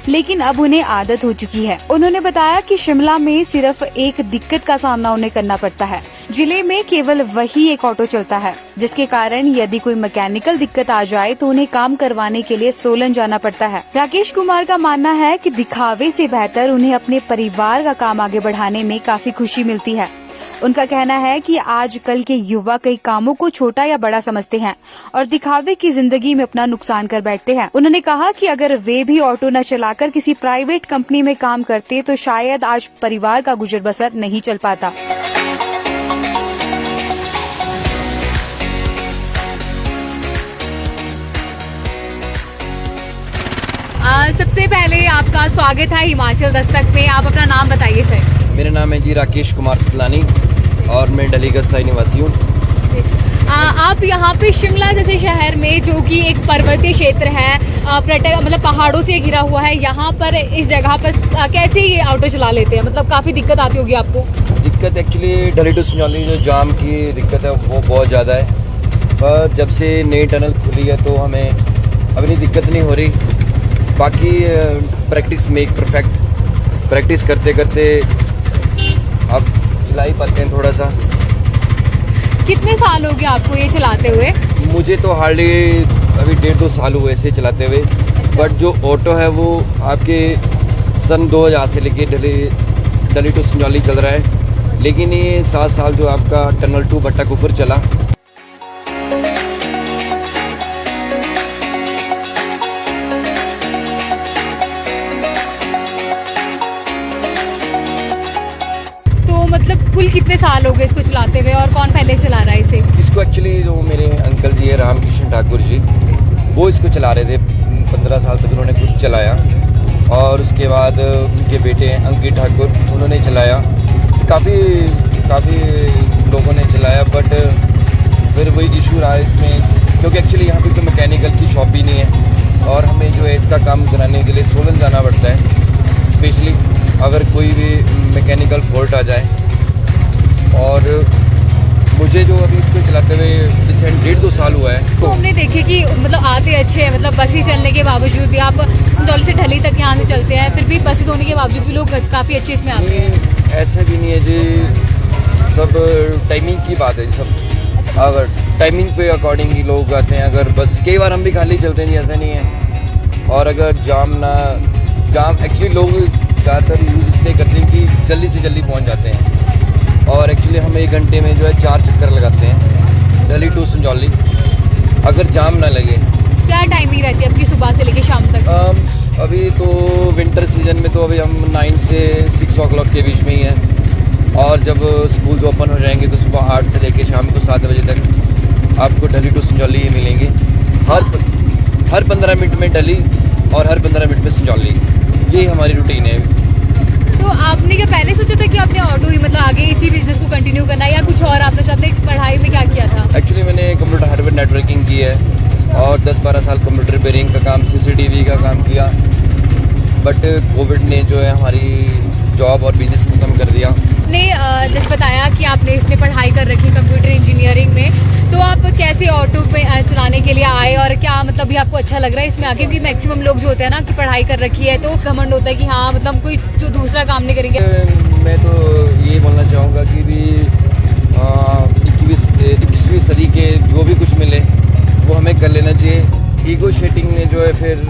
लेकिन अब उन्हें आदत हो चुकी है। उन्होंने बताया कि शिमला में सिर्फ एक दिक्कत का सामना उन्हें करना पड़ता है। जिले में केवल वही एक ऑटो चलता है, जिसके कारण यदि कोई मैकेनिकल दिक्कत आ जाए तो उन्हें काम करवाने के लिए सोलन जाना पड़ता है। राकेश कुमार का मानना है कि दिखावे से बेहतर उन्हें अपने परिवार का काम आगे बढ़ाने में काफी खुशी मिलती है। उनका कहना है कि आजकल के युवा कई कामों को छोटा या बड़ा समझते हैं और दिखावे की जिंदगी में अपना नुकसान कर बैठते हैं। उन्होंने कहा कि अगर वे भी ऑटो न चलाकर किसी प्राइवेट कंपनी में काम करते तो शायद आज परिवार का गुजर बसर नहीं चल पाता। सबसे पहले आपका स्वागत है हिमाचल दस्तक में। आप अपना नाम बताइए सर। मेरा नाम है जी राकेश कुमार सकलानी और मैं डली का स्थायी निवासी हूँ। आप यहाँ पे शिमला जैसे शहर में, जो कि एक पर्वतीय क्षेत्र है, मतलब पहाड़ों से घिरा हुआ है, यहाँ पर इस जगह पर कैसे ये ऑटो चला लेते हैं? मतलब काफ़ी दिक्कत आती होगी आपको। दिक्कत एक्चुअली ढली टू संजौली जो जाम की दिक्कत है वो बहुत ज़्यादा है, पर जब से नई टनल खुली है तो हमें अभी दिक्कत नहीं हो रही। बाकी प्रैक्टिस मेक परफेक्ट, प्रैक्टिस करते करते अब चला ही पाते हैं थोड़ा सा। कितने साल हो गए आपको ये चलाते हुए? मुझे तो हार्डली अभी 1.5-2 साल हुए ऐसे चलाते हुए। बट जो ऑटो है वो आपके सन 2000 से लेके ढली टू संजौली चल रहा है, लेकिन ये 7 साल जो आपका टनल 2 भट्टा कुफर चला। मतलब कुल कितने साल हो गए इसको चलाते हुए और कौन पहले चला रहा है इसे? इसको एक्चुअली जो मेरे अंकल जी है रामकिशन ठाकुर जी, वो इसको चला रहे थे। 15 साल तक उन्होंने खुद चलाया और उसके बाद उनके बेटे हैं अंकित ठाकुर, उन्होंने चलाया। काफ़ी लोगों ने चलाया, बट फिर वही इशू रहा इसमें, क्योंकि एक्चुअली यहाँ पे तो मैकेनिकल की शॉप भी नहीं है और हमें जो है इसका काम कराने के लिए सोलन जाना पड़ता है, स्पेशली अगर कोई भी मैकेनिकल फॉल्ट आ जाए। और मुझे जो अभी इसको चलाते हुए रिसेंट 1.5-2 साल हुआ है। तो हमने देखे कि मतलब आते अच्छे हैं, मतलब बसें चलने के बावजूद भी आप संजौली से ढली तक यहाँ से चलते हैं, फिर भी बसें होने के बावजूद भी लोग काफ़ी अच्छे इसमें आते हैं। नहीं, ऐसा भी नहीं है जी, सब टाइमिंग की बात है जी। सब अगर टाइमिंग पे अकॉर्डिंग ही लोग आते हैं। अगर बस कई बार हम भी खाली चलते हैं जी, ऐसा नहीं है। और अगर जाम एक्चुअली लोग ज़्यादातर यूज़ इसलिए करते हैं कि जल्दी से जल्दी पहुँच जाते हैं। और एक्चुअली हम 1 घंटे में जो है 4 चक्कर लगाते हैं दिल्ली टू संजौली, अगर जाम ना लगे। क्या टाइमिंग रहती है आपकी सुबह से लेकर शाम तक? अभी तो विंटर सीजन में तो अभी हम 9 से 6 o'clock के बीच में ही हैं। और जब स्कूल्स ओपन हो जाएंगे तो सुबह 8 से लेकर शाम को 7 बजे तक आपको ढली टू संजौली ही मिलेंगे। हर 15 मिनट में ढली और हर 15 मिनट में संजौली, यही हमारी रूटीन है। तो आपने क्या पहले सोचा था कि आपने ऑटो ही मतलब आगे इसी बिजनेस को कंटिन्यू करना है, या कुछ और आपने पढ़ाई में क्या किया था? एक्चुअली मैंने कंप्यूटर हार्डवेयर नेटवर्किंग की है और 10-12 साल कंप्यूटर रिपेयरिंग का काम, CCTV का काम किया। बट कोविड ने जो है हमारी जॉब और बिजनेस खत्म कर दिया। ने जैसे बताया कि आपने इसमें पढ़ाई कर रखी कंप्यूटर इंजीनियरिंग में, तो आप कैसे ऑटो पे चलाने के लिए आए और क्या मतलब भी आपको अच्छा लग रहा है इसमें आगे? क्योंकि मैक्सिमम लोग जो होते हैं ना कि पढ़ाई कर रखी है तो घमंड होता है कि हाँ मतलब कोई जो दूसरा काम नहीं करेंगे। मैं तो ये बोलना चाहूँगा कि भी 21वीं सदी के जो भी कुछ मिले वो हमें कर लेना चाहिए। ईगो शेटिंग में जो है फिर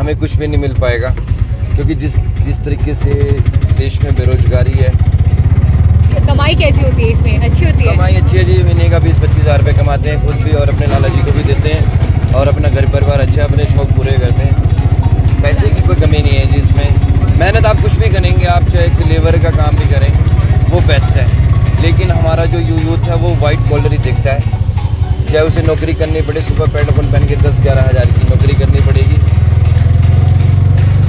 हमें कुछ भी नहीं मिल पाएगा, क्योंकि जिस तरीके से देश में बेरोजगारी है। कमाई कैसी होती है इसमें? अच्छी होती है? कमाई अच्छी है जी, महीने का 20-25 हज़ार रुपये कमाते हैं खुद भी और अपने लाला जी को भी देते हैं और अपना घर परिवार अच्छा अपने शौक पूरे करते हैं। पैसे की कोई कमी नहीं है जी इसमें। मेहनत आप कुछ भी करेंगे, आप चाहे लेबर का काम भी करें वो बेस्ट है। लेकिन हमारा जो यूथ है वो वाइट कॉलर ही देखता है, चाहे उसे नौकरी करनी पड़े, सुबह पैंट अपन पहन के 10-11 हज़ार की नौकरी करनी पड़ेगी,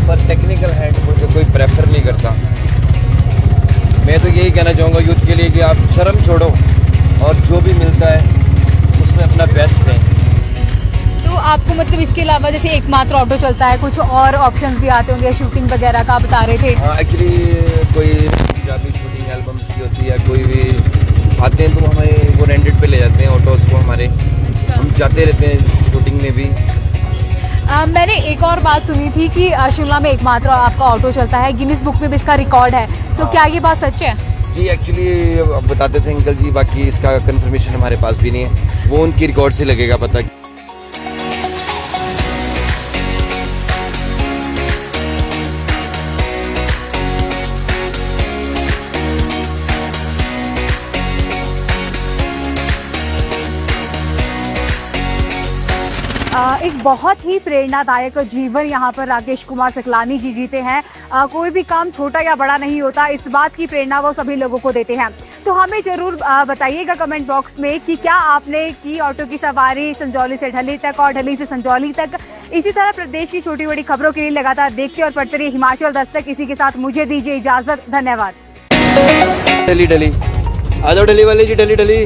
पर टेक्निकल हैंड को कोई प्रेफर नहीं करता। मैं तो यही कहना चाहूँगा यूथ के लिए कि आप शर्म छोड़ो और जो भी मिलता है उसमें अपना बेस्ट दें। तो आपको मतलब इसके अलावा जैसे एकमात्र ऑटो चलता है, कुछ और ऑप्शंस भी आते होंगे, शूटिंग वगैरह का आप बता रहे थे? हाँ, एक्चुअली कोई पंजाबी शूटिंग एल्बम्स की होती है, कोई भी आते हैं तो हमें वो रेंटेड पे ले जाते हैं ऑटोज़ को हमारे। अच्छा। हम जाते रहते हैं शूटिंग में भी। मैंने एक और बात सुनी थी कि शिमला में एकमात्र आपका ऑटो चलता है, गिनीज बुक में भी इसका रिकॉर्ड है, तो क्या ये बात सच है? जी एक्चुअली बताते थे अंकल जी, बाकी इसका कंफर्मेशन हमारे पास भी नहीं है, वो उनकी रिकॉर्ड से लगेगा पता। एक बहुत ही प्रेरणादायक जीवन यहाँ पर राकेश कुमार सकलानी जी जीते हैं। कोई भी काम छोटा या बड़ा नहीं होता, इस बात की प्रेरणा वो सभी लोगों को देते हैं। तो हमें जरूर बताइएगा कमेंट बॉक्स में कि क्या आपने की ऑटो की सवारी संजौली से ढली तक और ढली से संजौली तक। इसी तरह प्रदेश की छोटी बड़ी खबरों के लिए लगातार देखते और पढ़ते रहिए हिमाचल दस्तक। इसी के साथ मुझे दीजिए इजाजत, धन्यवाद। ढली आ जाओ ढली वाले जी, ढली।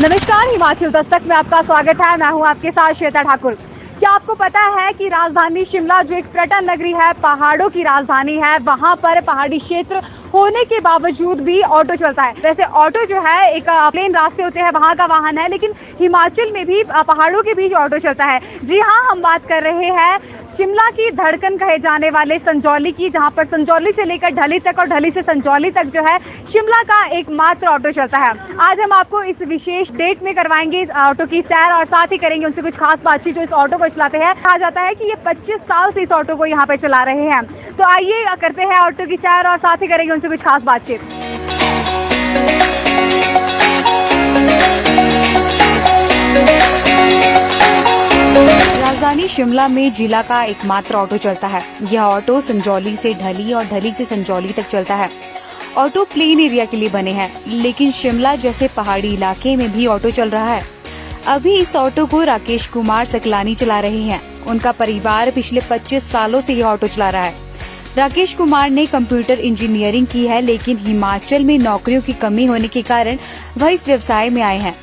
नमस्कार, हिमाचल दस्तक में आपका स्वागत है। मैं हूं आपके साथ श्वेता ठाकुर। क्या आपको पता है कि राजधानी शिमला जो एक पर्यटन नगरी है, पहाड़ों की राजधानी है, वहां पर पहाड़ी क्षेत्र होने के बावजूद भी ऑटो चलता है। वैसे ऑटो जो है एक प्लेन रास्ते होते हैं वहां का वाहन है, लेकिन हिमाचल में भी पहाड़ों के बीच ऑटो चलता है। जी हाँ, हम बात कर रहे हैं शिमला की धड़कन कहे जाने वाले संजौली की, जहां पर संजौली से लेकर ढली तक और ढली से संजौली तक जो है शिमला का एकमात्र ऑटो चलता है। आज हम आपको इस विशेष डेट में करवाएंगे इस ऑटो की सैर और साथ ही करेंगे उनसे कुछ खास बातचीत जो इस ऑटो को चलाते हैं। कहा जाता है कि ये 25 साल से इस ऑटो को यहाँ पे चला रहे हैं। तो आइए करते हैं ऑटो की सैर और साथ ही करेंगे उनसे कुछ खास बातचीत। राजधानी शिमला में जिला का एकमात्र ऑटो चलता है। यह ऑटो संजौली से ढली और ढली से संजौली तक चलता है। ऑटो प्लेन एरिया के लिए बने हैं, लेकिन शिमला जैसे पहाड़ी इलाके में भी ऑटो चल रहा है। अभी इस ऑटो को राकेश कुमार सकलानी चला रहे हैं। उनका परिवार पिछले 25 सालों से यह ऑटो चला रहा है। राकेश कुमार ने कंप्यूटर इंजीनियरिंग की है, लेकिन हिमाचल में नौकरियों की कमी होने के कारण वह इस व्यवसाय में आए हैं।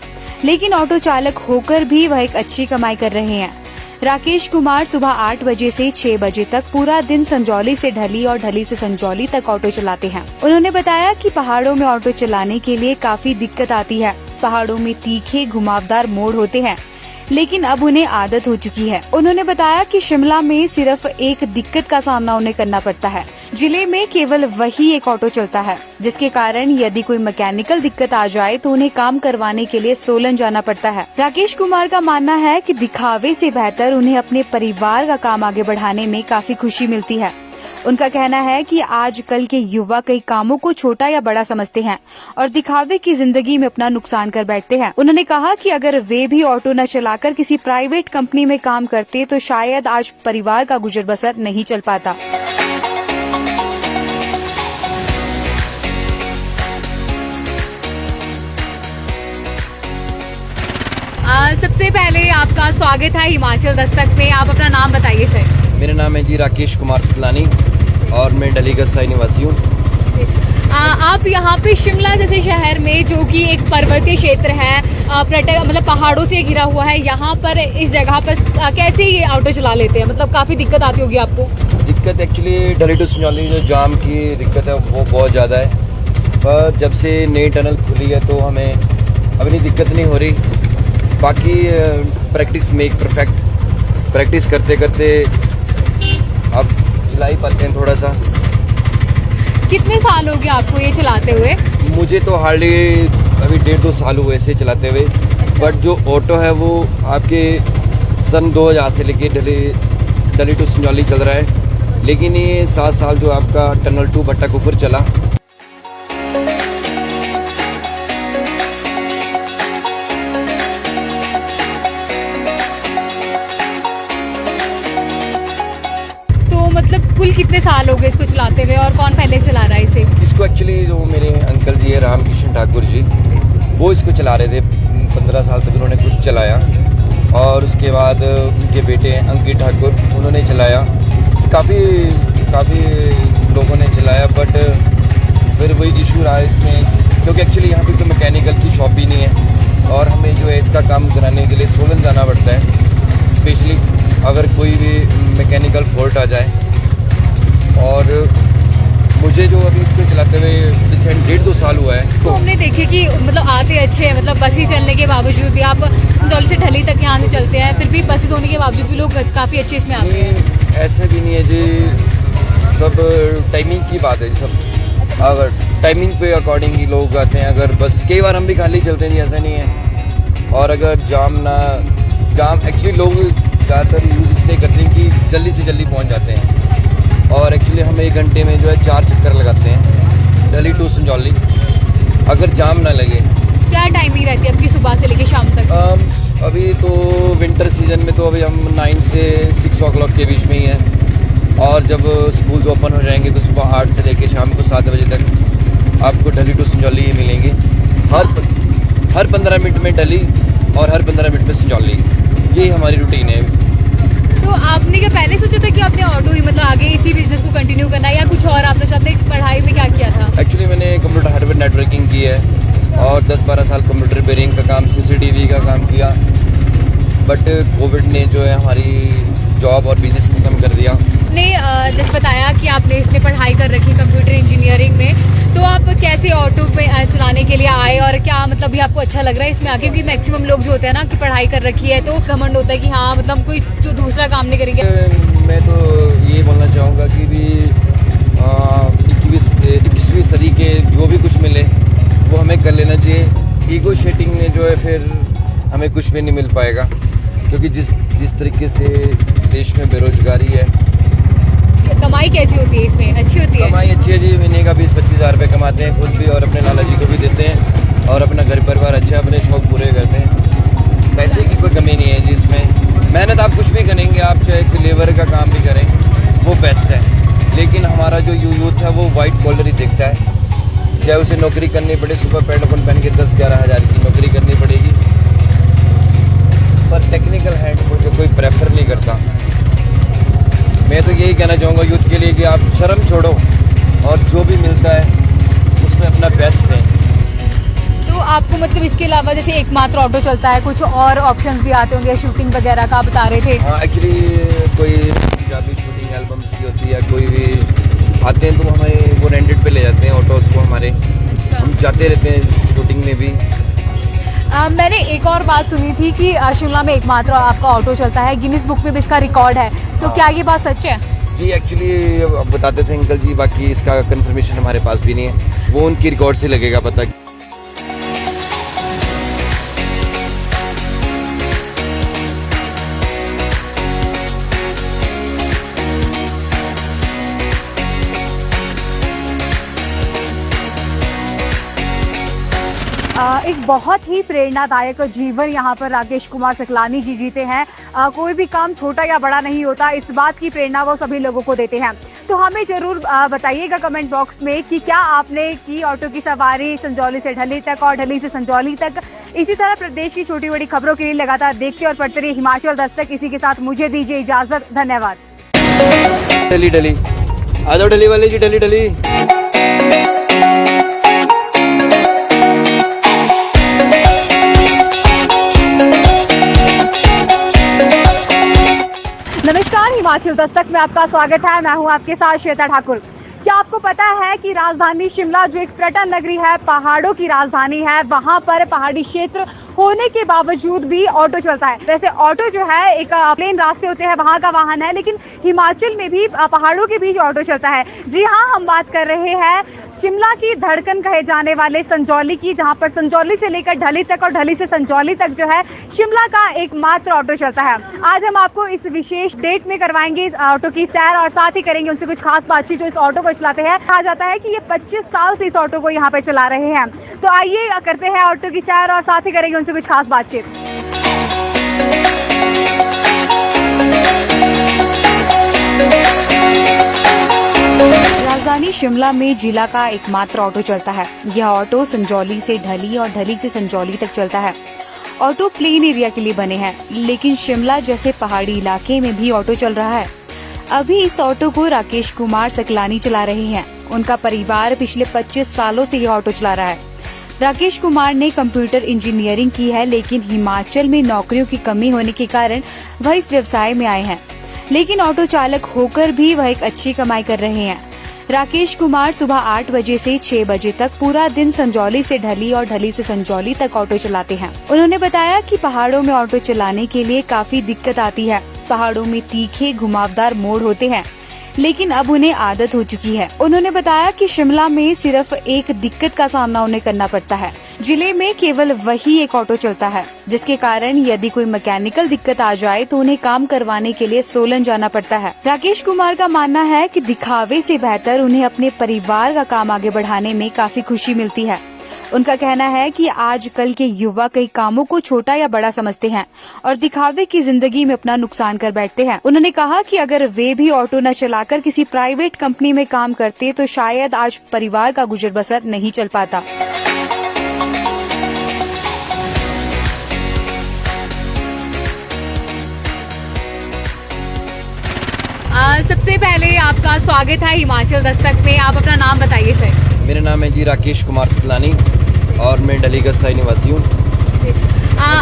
लेकिन ऑटो चालक होकर भी वह एक अच्छी कमाई कर रहे हैं। राकेश कुमार सुबह 8 बजे से 6 बजे तक पूरा दिन संजौली से ढली और ढली से संजौली तक ऑटो चलाते हैं। उन्होंने बताया कि पहाड़ों में ऑटो चलाने के लिए काफी दिक्कत आती है। पहाड़ों में तीखे घुमावदार मोड़ होते हैं, लेकिन अब उन्हें आदत हो चुकी है। उन्होंने बताया कि शिमला में सिर्फ एक दिक्कत का सामना उन्हें करना पड़ता है। जिले में केवल वही एक ऑटो चलता है, जिसके कारण यदि कोई मैकेनिकल दिक्कत आ जाए तो उन्हें काम करवाने के लिए सोलन जाना पड़ता है। राकेश कुमार का मानना है कि दिखावे से बेहतर उन्हें अपने परिवार का काम आगे बढ़ाने में काफी खुशी मिलती है। उनका कहना है कि आजकल के युवा कई कामों को छोटा या बड़ा समझते हैं और दिखावे की जिंदगी में अपना नुकसान कर बैठते हैं। उन्होंने कहा कि अगर वे भी ऑटो न चलाकर किसी प्राइवेट कंपनी में काम करते तो शायद आज परिवार का गुजर बसर नहीं चल पाता। सबसे पहले आपका स्वागत है हिमाचल दस्तक में। आप अपना नाम बताइए सर। मेरा नाम है जी राकेश कुमार सितलानी और मैं डली का स्थायी निवासी हूँ। आप यहाँ पे शिमला जैसे शहर में, जो कि एक पर्वतीय क्षेत्र है, मतलब पहाड़ों से घिरा हुआ है, यहाँ पर इस जगह पर कैसे ये ऑटो चला लेते हैं? मतलब काफ़ी दिक्कत आती होगी आपको। दिक्कत एक्चुअली ढली टू संजौली जो जाम की दिक्कत है वो बहुत ज़्यादा है, पर जब से नई टनल खुली है तो हमें अपनी दिक्कत नहीं हो रही। बाकी प्रैक्टिस मेक परफेक्ट, प्रैक्टिस करते करते अब चला ही पाते हैं थोड़ा सा। कितने साल हो गए आपको ये चलाते हुए? मुझे तो हार्डली अभी 1.5-2 साल हुए ऐसे चलाते हुए, बट जो ऑटो है वो आपके सन 2000 से लेके डली टू संजौली चल रहा है, लेकिन ये 7 साल जो आपका टनल टू भट्टा कुफर चला। मतलब कुल कितने साल हो गए इसको चलाते हुए और कौन पहले चला रहा है इसे? इसको एक्चुअली जो मेरे अंकल जी है रामकिशन ठाकुर जी, वो इसको चला रहे थे। 15 साल तक उन्होंने खुद चलाया और उसके बाद उनके बेटे अंकित ठाकुर उन्होंने चलाया। काफ़ी लोगों ने चलाया, बट फिर वही इशू रहा इसमें, क्योंकि एक्चुअली यहाँ पे तो मैकेनिकल की शॉप भी नहीं है और हमें जो है इसका काम कराने के लिए सोलन जाना पड़ता है। स्पेशली अगर कोई भी मैकेनिकल फॉल्ट आ जाए, और मुझे जो अभी इसको चलाते हुए रिसेंट 1.5-2 साल हुआ है। तो हमने देखे कि मतलब आते अच्छे हैं, मतलब बसें चलने के बावजूद भी आप संजौली से ढली तक यहाँ से चलते हैं, फिर भी बसें होने के बावजूद भी लोग काफ़ी अच्छे इसमें आते हैं। ऐसा भी नहीं है जी, सब टाइमिंग की बात है। सब अगर टाइमिंग पे अकॉर्डिंग ही लोग आते हैं। अगर बस कई बार हम भी खाली चलते हैं जी, ऐसा नहीं है। और अगर जाम एक्चुअली लोग ज़्यादातर यूज़ इसलिए करते हैं कि जल्दी से जल्दी पहुँच जाते हैं, और एक्चुअली हम 1 घंटे में जो है 4 चक्कर लगाते हैं ढली टू संजौली, अगर जाम ना लगे। क्या टाइमिंग रहती है आपकी सुबह से लेकर शाम तक? अभी तो विंटर सीजन में तो अभी हम 9 से 6 o'clock के बीच में ही हैं, और जब स्कूल्स ओपन हो जाएंगे तो सुबह 8 से लेकर शाम को 7 बजे तक आपको ढली टू संजौली ही मिलेंगे। हर 15 मिनट में ढली और हर 15 मिनट में संजौली, यही हमारी रूटीन है। तो आपने क्या पहले सोचा था कि आपने ऑटो ही मतलब आगे इसी बिजनेस को कंटिन्यू करना है, या कुछ और आपने पढ़ाई में क्या किया था? एक्चुअली मैंने कंप्यूटर हार्डवेयर नेटवर्किंग की है और 10-12 साल कंप्यूटर रिपेयरिंग का काम, CCTV का काम किया, बट कोविड ने जो है हमारी जॉब और बिजनेस खत्म कर दिया। आपने जैसे बताया कि आपने इसमें पढ़ाई कर रखी कंप्यूटर इंजीनियरिंग में, तो आप कैसे ऑटो पे चलाने के लिए आए और क्या मतलब भी आपको अच्छा लग रहा है इसमें आके? क्योंकि मैक्सिमम लोग जो होते हैं ना कि पढ़ाई कर रखी है तो घमंड होता है कि हाँ मतलब कोई जो दूसरा काम नहीं करेंगे। मैं तो ये बोलना चाहूँगा कि भी 21वीं सदी के जो भी कुछ मिले वो हमें कर लेना चाहिए। ईगो शेटिंग में जो है फिर हमें कुछ भी नहीं मिल पाएगा, क्योंकि जिस तरीके से देश में बेरोजगारी है। कमाई कैसी होती है इसमें? अच्छी होती है? कमाई अच्छी है जी, महीने का 20-25 हज़ार रुपये कमाते हैं खुद भी और अपने लाला जी को भी देते हैं, और अपना घर परिवार अच्छा अपने शौक पूरे करते हैं। पैसे की कोई कमी नहीं है जी इसमें। मेहनत आप कुछ भी करेंगे, आप चाहे लेबर का काम भी करें वो बेस्ट है, लेकिन हमारा जो यूथ है वो वाइट कॉलर ही देखता है। चाहे उसे नौकरी करनी पड़े, सुपर पैंट अपन पहन के 10-11 हज़ार की नौकरी करनी पड़ेगी, पर टेक्निकल हैंड को जो कोई प्रेफर नहीं करता। मैं तो यही कहना चाहूँगा यूथ के लिए कि आप शर्म छोड़ो और जो भी मिलता है उसमें अपना बेस्ट दें। तो आपको मतलब इसके अलावा जैसे एकमात्र ऑटो चलता है, कुछ और ऑप्शंस भी आते होंगे, शूटिंग वगैरह का आप बता रहे थे? हाँ, एक्चुअली कोई पंजाबी शूटिंग एल्बम्स की होती है, कोई भी आते हैं तो हमें वो रेंटेड पे ले जाते हैं ऑटोज़ को हमारे। अच्छा। हम जाते रहते हैं शूटिंग में भी। मैंने एक और बात सुनी थी कि शिमला में एकमात्र आपका ऑटो चलता है, गिनीज बुक में भी इसका रिकॉर्ड है, तो क्या ये बात सच है? जी एक्चुअली बताते थे अंकल जी, बाकी इसका कंफर्मेशन हमारे पास भी नहीं है, वो उनकी रिकॉर्ड से लगेगा पता। एक बहुत ही प्रेरणादायक जीवन यहाँ पर राकेश कुमार सकलानी जी जीते हैं। कोई भी काम छोटा या बड़ा नहीं होता, इस बात की प्रेरणा वो सभी लोगों को देते हैं। तो हमें जरूर बताइएगा कमेंट बॉक्स में कि क्या आपने की ऑटो की सवारी संजौली से ढली तक और ढली से संजौली तक। इसी तरह प्रदेश की छोटी बड़ी खबरों के लिए लगातार देखते और पढ़ते रहिए हिमाचल दस्तक। इसी के साथ मुझे दीजिए इजाजत, धन्यवाद। ढली ढली आ जाओ, ढली वाले जी, ढली ढली। नमस्कार, हिमाचल दस्तक में आपका स्वागत है। मैं हूं आपके साथ श्वेता ठाकुर। क्या आपको पता है कि राजधानी शिमला जो एक पर्यटन नगरी है, पहाड़ों की राजधानी है, वहां पर पहाड़ी क्षेत्र होने के बावजूद भी ऑटो चलता है। वैसे ऑटो जो है एक प्लेन रास्ते होते हैं वहां का वाहन है, लेकिन हिमाचल में भी पहाड़ों के बीच ऑटो चलता है। जी हाँ, हम बात कर रहे हैं शिमला की धड़कन कहे जाने वाले संजौली की, जहां पर संजौली से लेकर ढली तक और ढली से संजौली तक जो है शिमला का एकमात्र ऑटो चलता है। आज हम आपको इस विशेष डेट में करवाएंगे इस ऑटो की सैर और साथ ही करेंगे उनसे कुछ खास बातचीत जो इस ऑटो को चलाते हैं। कहा जाता है कि ये 25 साल से इस ऑटो को यहाँ पे चला रहे हैं। तो आइए करते हैं ऑटो की सैर और साथ ही करेंगे उनसे कुछ खास बातचीत। राजधानी शिमला में जिला का एकमात्र ऑटो चलता है। यह ऑटो संजौली से ढली और ढली से संजौली तक चलता है। ऑटो प्लेन एरिया के लिए बने हैं, लेकिन शिमला जैसे पहाड़ी इलाके में भी ऑटो चल रहा है। अभी इस ऑटो को राकेश कुमार सकलानी चला रहे हैं। उनका परिवार पिछले 25 सालों से यह ऑटो चला रहा है। राकेश कुमार ने कंप्यूटर इंजीनियरिंग की है, लेकिन हिमाचल में नौकरियों की कमी होने के कारण वह इस व्यवसाय में आए हैं। लेकिन ऑटो चालक होकर भी वह एक अच्छी कमाई कर रहे हैं। राकेश कुमार सुबह 8 बजे से 6 बजे तक पूरा दिन संजौली से ढली और ढली से संजौली तक ऑटो चलाते हैं। उन्होंने बताया कि पहाड़ों में ऑटो चलाने के लिए काफी दिक्कत आती है। पहाड़ों में तीखे घुमावदार मोड़ होते हैं, लेकिन अब उन्हें आदत हो चुकी है। उन्होंने बताया कि शिमला में सिर्फ एक दिक्कत का सामना उन्हें करना पड़ता है। जिले में केवल वही एक ऑटो चलता है, जिसके कारण यदि कोई मैकेनिकल दिक्कत आ जाए तो उन्हें काम करवाने के लिए सोलन जाना पड़ता है। राकेश कुमार का मानना है कि दिखावे से बेहतर उन्हें अपने परिवार का काम आगे बढ़ाने में काफी खुशी मिलती है। उनका कहना है कि आजकल के युवा कई कामों को छोटा या बड़ा समझते हैं और दिखावे की जिंदगी में अपना नुकसान कर बैठते हैं। उन्होंने कहा कि अगर वे भी ऑटो न चलाकर किसी प्राइवेट कंपनी में काम करते तो शायद आज परिवार का गुजर बसर नहीं चल पाता। सबसे पहले आपका स्वागत है हिमाचल दस्तक में। आप अपना नाम बताइए सर। मेरा नाम है जी राकेश कुमार सकलानी और मैं ढली का स्थायी निवासी हूँ।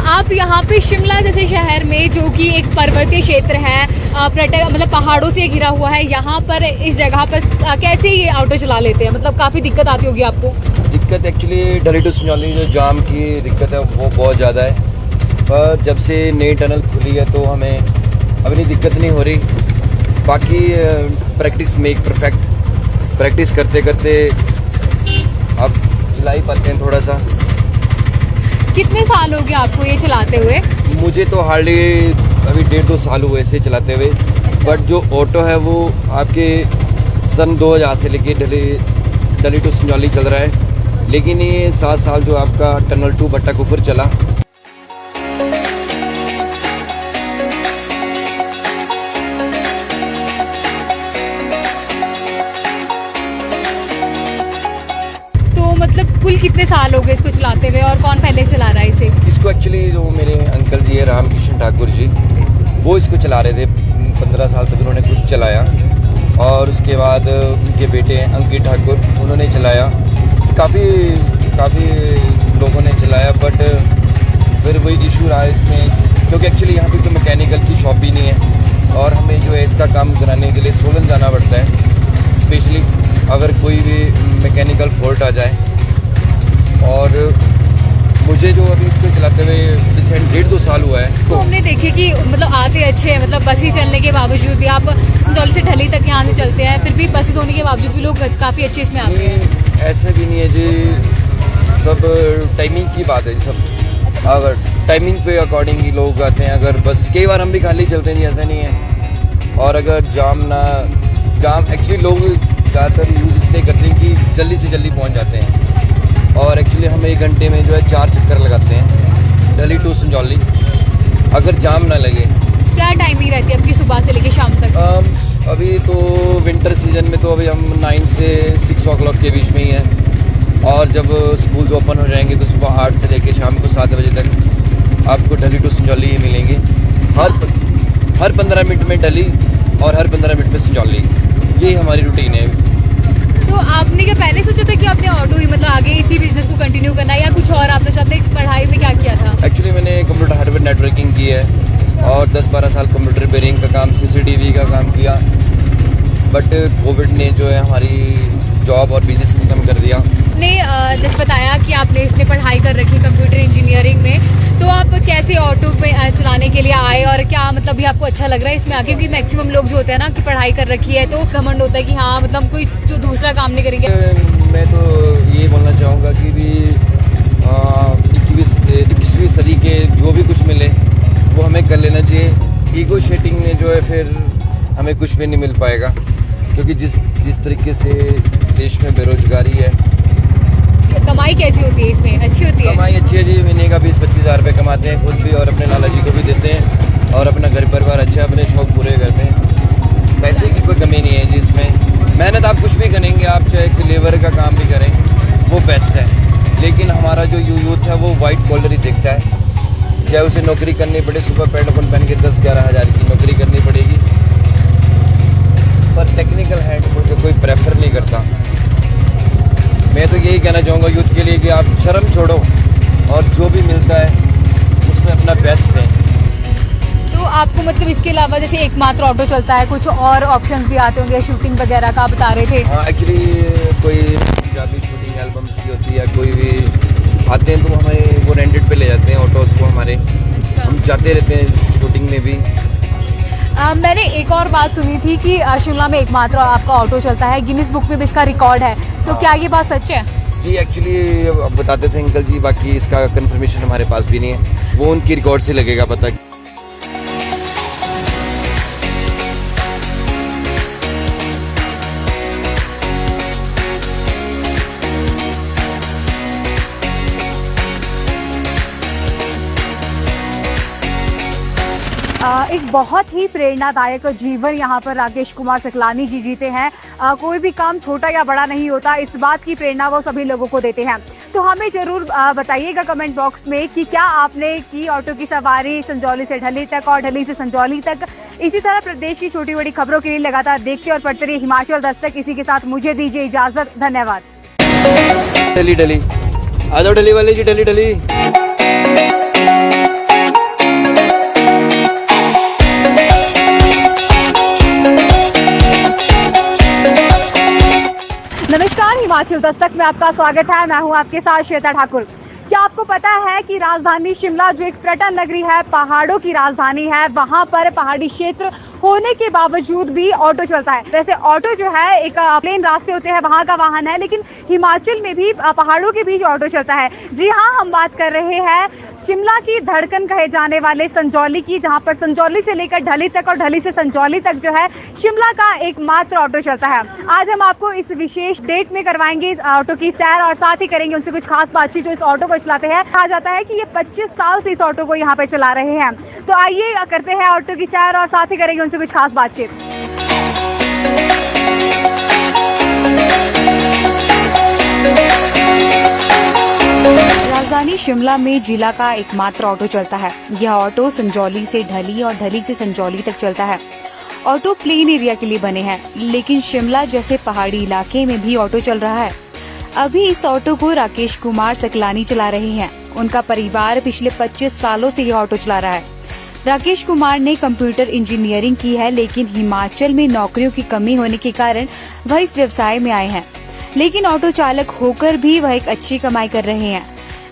आप यहाँ पे शिमला जैसे शहर में, जो कि एक पर्वतीय क्षेत्र है, मतलब पहाड़ों से घिरा हुआ है, यहाँ पर इस जगह पर कैसे ये ऑटो चला लेते हैं? मतलब काफ़ी दिक्कत आती होगी आपको? दिक्कत एक्चुअली ढली टू संजौली जो जाम की दिक्कत है वो बहुत ज़्यादा है, पर जब से नई टनल खुली है तो हमें अभी दिक्कत नहीं हो रही। बाकी प्रैक्टिस मेक परफेक्ट, प्रैक्टिस करते करते अब चला ही पाते हैं थोड़ा सा। कितने साल हो गए आपको ये चलाते हुए? मुझे तो हार्डली अभी 1.5-2 साल हुए इसे चलाते हुए। बट जो ऑटो है वो आपके सन 2000 से लेके ढली टू संजौली चल रहा है, लेकिन ये 7 साल जो आपका टनल 2 भट्टा कुफर चला। मतलब कुल कितने साल हो गए इसको चलाते हुए और कौन पहले चला रहा है इसे? इसको एक्चुअली जो मेरे अंकल जी है रामकिशन ठाकुर जी, वो इसको चला रहे थे। 15 साल तक उन्होंने खुद चलाया और उसके बाद उनके बेटे अंकित ठाकुर उन्होंने चलाया। काफ़ी काफ़ी लोगों ने चलाया, बट फिर वही इशू रहा इसमें, क्योंकि एक्चुअली यहाँ पे कोई मैकेनिकल की शॉप भी नहीं है और हमें जो है इसका काम कराने के लिए सोलन जाना पड़ता है, स्पेशली अगर कोई भी मैकेनिकल फॉल्ट आ जाए। और मुझे जो अभी इसको चलाते हुए रिसेंट 1.5-2 साल हुआ है। तो हमने देखे कि मतलब आते अच्छे हैं, मतलब बस ही चलने के बावजूद भी आप संजौली से ढली तक यहाँ से चलते हैं, फिर भी बसेज होने के बावजूद भी लोग काफ़ी अच्छे इसमें आते हैं। ऐसे भी नहीं है जी, सब टाइमिंग की बात है जी। सब अगर टाइमिंग पे अकॉर्डिंग ही लोग आते हैं। अगर बस कई बार हम भी खाली चलते हैं जी, ऐसा नहीं है। और अगर जाम एक्चुअली लोग ज़्यादातर यूज़ इसलिए करते हैं कि जल्दी से जल्दी पहुँच जाते हैं। और एक्चुअली हम 1 घंटे में जो है 4 चक्कर लगाते हैं ढली टू संजौली, अगर जाम ना लगे। क्या टाइमिंग रहती है आपकी सुबह से लेकर शाम तक? अभी तो विंटर सीजन में तो अभी हम 9 से 6 o'clock के बीच में ही हैं। और जब स्कूल्स ओपन हो जाएंगे तो सुबह 8 से लेकर शाम को 7 बजे तक आपको ढली टू संजौली ही मिलेंगे। हर 15 मिनट में ढली और हर 15 मिनट में संजौली, यही हमारी रूटीन है। तो आपने क्या पहले सोचा था कि आपने ऑटो ही मतलब आगे इसी बिजनेस को कंटिन्यू करना है या कुछ और आपने अपने पढ़ाई में क्या किया था? एक्चुअली मैंने कंप्यूटर हार्डवेयर नेटवर्किंग की है और 10-12 साल कंप्यूटर रिपेयरिंग का काम, CCTV का काम किया, बट कोविड ने जो है हमारी जॉब और बिजनेस खत्म कर दिया। आपने जैसे बताया कि आपने इसमें पढ़ाई कर रखी कंप्यूटर इंजीनियरिंग में, तो आप कैसे ऑटो में चलाने के लिए आए और क्या मतलब भी आपको अच्छा लग रहा है इसमें आके? क्योंकि मैक्सिमम लोग जो होते हैं ना कि पढ़ाई कर रखी है तो घमंड होता है कि हाँ मतलब कोई जो दूसरा काम नहीं करेंगे। मैं तो ये बोलना चाहूँगा कि भी 21वीं सदी के जो भी कुछ मिले वो हमें कर लेना चाहिए। ईगो शेटिंग में जो है फिर हमें कुछ भी नहीं मिल पाएगा, क्योंकि जिस तरीके से देश में बेरोजगारी है। कमाई कैसी होती है इसमें? अच्छी होती है? कमाई अच्छी है जी, महीने का 20-25 हज़ार रुपये कमाते हैं खुद भी और अपने लाला जी को भी देते हैं और अपना घर परिवार अच्छा, अपने शौक पूरे करते हैं। पैसे की कोई कमी नहीं है जी इसमें। मेहनत आप कुछ भी करेंगे, आप चाहे लेबर का काम भी करें वो बेस्ट है, लेकिन हमारा जो यूथ है वो वाइट कॉलर ही देखता है। चाहे उसे नौकरी करनी पड़े, सुबह पैंट अपन पहन के 10-11 हज़ार की नौकरी करनी पड़ेगी, पर टेक्निकल हैंड मुझे कोई प्रेफर नहीं करता। मैं तो यही कहना चाहूँगा यूथ के लिए कि आप शर्म छोड़ो और जो भी मिलता है उसमें अपना बेस्ट दें। तो आपको मतलब इसके अलावा जैसे एकमात्र ऑटो चलता है, कुछ और ऑप्शंस भी आते होंगे, शूटिंग वगैरह का बता रहे थे? हाँ, एक्चुअली कोई पंजाबी शूटिंग एल्बम्स की होती है, कोई भी आते हैं तो हमें वो रेंटेड पे ले जाते हैं ऑटोज़ को हमारे। अच्छा। हम जाते रहते हैं शूटिंग में भी। मैंने एक और बात सुनी थी कि शिमला में एकमात्र आपका ऑटो चलता है, गिनीज बुक में भी इसका रिकॉर्ड है, तो हाँ। क्या ये बात सच है? जी एक्चुअली बताते थे अंकल जी, बाकी इसका कंफर्मेशन हमारे पास भी नहीं है, वो उनकी रिकॉर्ड से लगेगा पता। एक बहुत ही प्रेरणादायक जीवन यहाँ पर राकेश कुमार सकलानी जी जीते हैं। कोई भी काम छोटा या बड़ा नहीं होता, इस बात की प्रेरणा वो सभी लोगों को देते हैं। तो हमें जरूर बताइएगा कमेंट बॉक्स में कि क्या आपने की ऑटो की सवारी संजौली से ढली तक और ढली से संजौली तक। इसी तरह प्रदेश की छोटी बड़ी खबरों के लिए लगातार देखते और पढ़ते रहिए हिमाचल दस्तक। इसी के साथ मुझे दीजिए इजाजत, धन्यवाद। ढली आ जाओ ढली वाले जी, ढली। नमस्कार, हिमाचल दस्तक में आपका स्वागत है। मैं हूं आपके साथ श्वेता ठाकुर। क्या आपको पता है कि राजधानी शिमला जो एक पर्यटन नगरी है, पहाड़ों की राजधानी है, वहां पर पहाड़ी क्षेत्र होने के बावजूद भी ऑटो चलता है। वैसे ऑटो जो है एक प्लेन रास्ते होते हैं वहां का वाहन है, लेकिन हिमाचल में भी पहाड़ों के बीच ऑटो चलता है। जी हाँ, हम बात कर रहे हैं शिमला की धड़कन कहे जाने वाले संजौली की, जहां पर संजौली से लेकर ढली तक और ढली से संजौली तक जो है शिमला का एकमात्र ऑटो चलता है। आज हम आपको इस विशेष डेट में करवाएंगे इस ऑटो की सैर और साथ ही करेंगे उनसे कुछ खास बातचीत जो इस ऑटो को चलाते हैं। कहा जाता है कि ये 25 साल से इस ऑटो को यहाँ पे चला रहे हैं। तो आइए करते हैं ऑटो की सैर और साथ ही करेंगे उनसे कुछ खास बातचीत। राजधानी शिमला में जिला का एकमात्र ऑटो चलता है। यह ऑटो संजौली से ढली और ढली से संजौली तक चलता है। ऑटो प्लेन एरिया के लिए बने हैं, लेकिन शिमला जैसे पहाड़ी इलाके में भी ऑटो चल रहा है। अभी इस ऑटो को राकेश कुमार सकलानी चला रहे हैं। उनका परिवार पिछले 25 सालों से यह ऑटो चला रहा है। राकेश कुमार ने कंप्यूटर इंजीनियरिंग की है, लेकिन हिमाचल में नौकरियों की कमी होने के कारण वह इस व्यवसाय में आए हैं। लेकिन ऑटो चालक होकर भी वह एक अच्छी कमाई कर रहे हैं।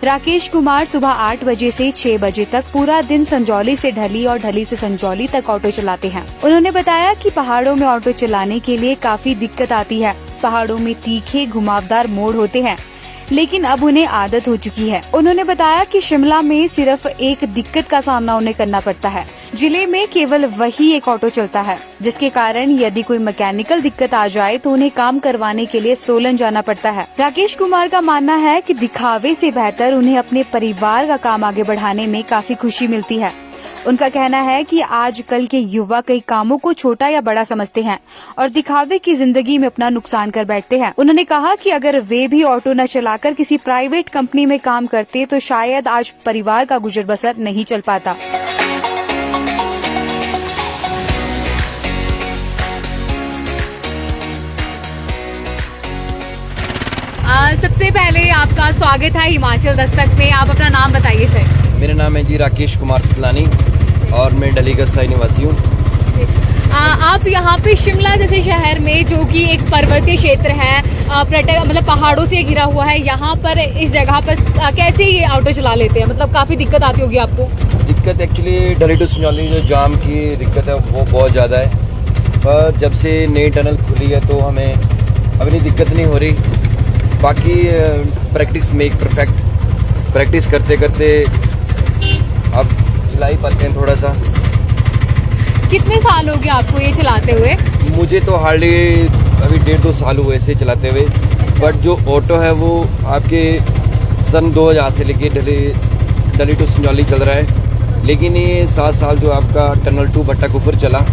राकेश कुमार सुबह 8 बजे से 6 बजे तक पूरा दिन संजौली से ढली और ढली से संजौली तक ऑटो चलाते हैं। उन्होंने बताया कि पहाड़ों में ऑटो चलाने के लिए काफी दिक्कत आती है। पहाड़ों में तीखे घुमावदार मोड़ होते हैं, लेकिन अब उन्हें आदत हो चुकी है। उन्होंने बताया कि शिमला में सिर्फ एक दिक्कत का सामना उन्हें करना पड़ता है। जिले में केवल वही एक ऑटो चलता है, जिसके कारण यदि कोई मैकेनिकल दिक्कत आ जाए तो उन्हें काम करवाने के लिए सोलन जाना पड़ता है। राकेश कुमार का मानना है कि दिखावे से बेहतर उन्हें अपने परिवार का काम आगे बढ़ाने में काफी खुशी मिलती है। उनका कहना है कि आजकल के युवा कई कामों को छोटा या बड़ा समझते हैं और दिखावे की जिंदगी में अपना नुकसान कर बैठते हैं। उन्होंने कहा कि अगर वे भी ऑटो न चलाकर किसी प्राइवेट कंपनी में काम करते तो शायद आज परिवार का गुजर बसर नहीं चल पाता। सबसे पहले आपका स्वागत है हिमाचल दस्तक में। आप अपना नाम बताइए सर। मेरा नाम है जी राकेश कुमार सकलानी और मैं ढली का स्थायी निवासी हूँ। आप यहाँ पे शिमला जैसे शहर में, जो कि एक पर्वतीय क्षेत्र है, मतलब पहाड़ों से घिरा हुआ है, यहाँ पर इस जगह पर कैसे ये ऑटो चला लेते हैं? मतलब काफ़ी दिक्कत आती होगी आपको। दिक्कत एक्चुअली ढली टू संजौली जो जाम की दिक्कत है वो बहुत ज़्यादा है, पर जब से नई टनल खुली है तो हमें अभी दिक्कत नहीं हो रही। बाकी प्रैक्टिस मेक परफेक्ट, प्रैक्टिस करते करते अब चला ही पाते हैं थोड़ा सा। कितने साल हो गए आपको ये चलाते हुए? मुझे तो हार्डली अभी 1.5-2 साल हुए ऐसे चलाते हुए, बट जो ऑटो है वो आपके सन 2000 से लेके ढली टू संजौली चल रहा है। लेकिन ये 7 साल जो आपका टनल टू भट्टा कुफर चला,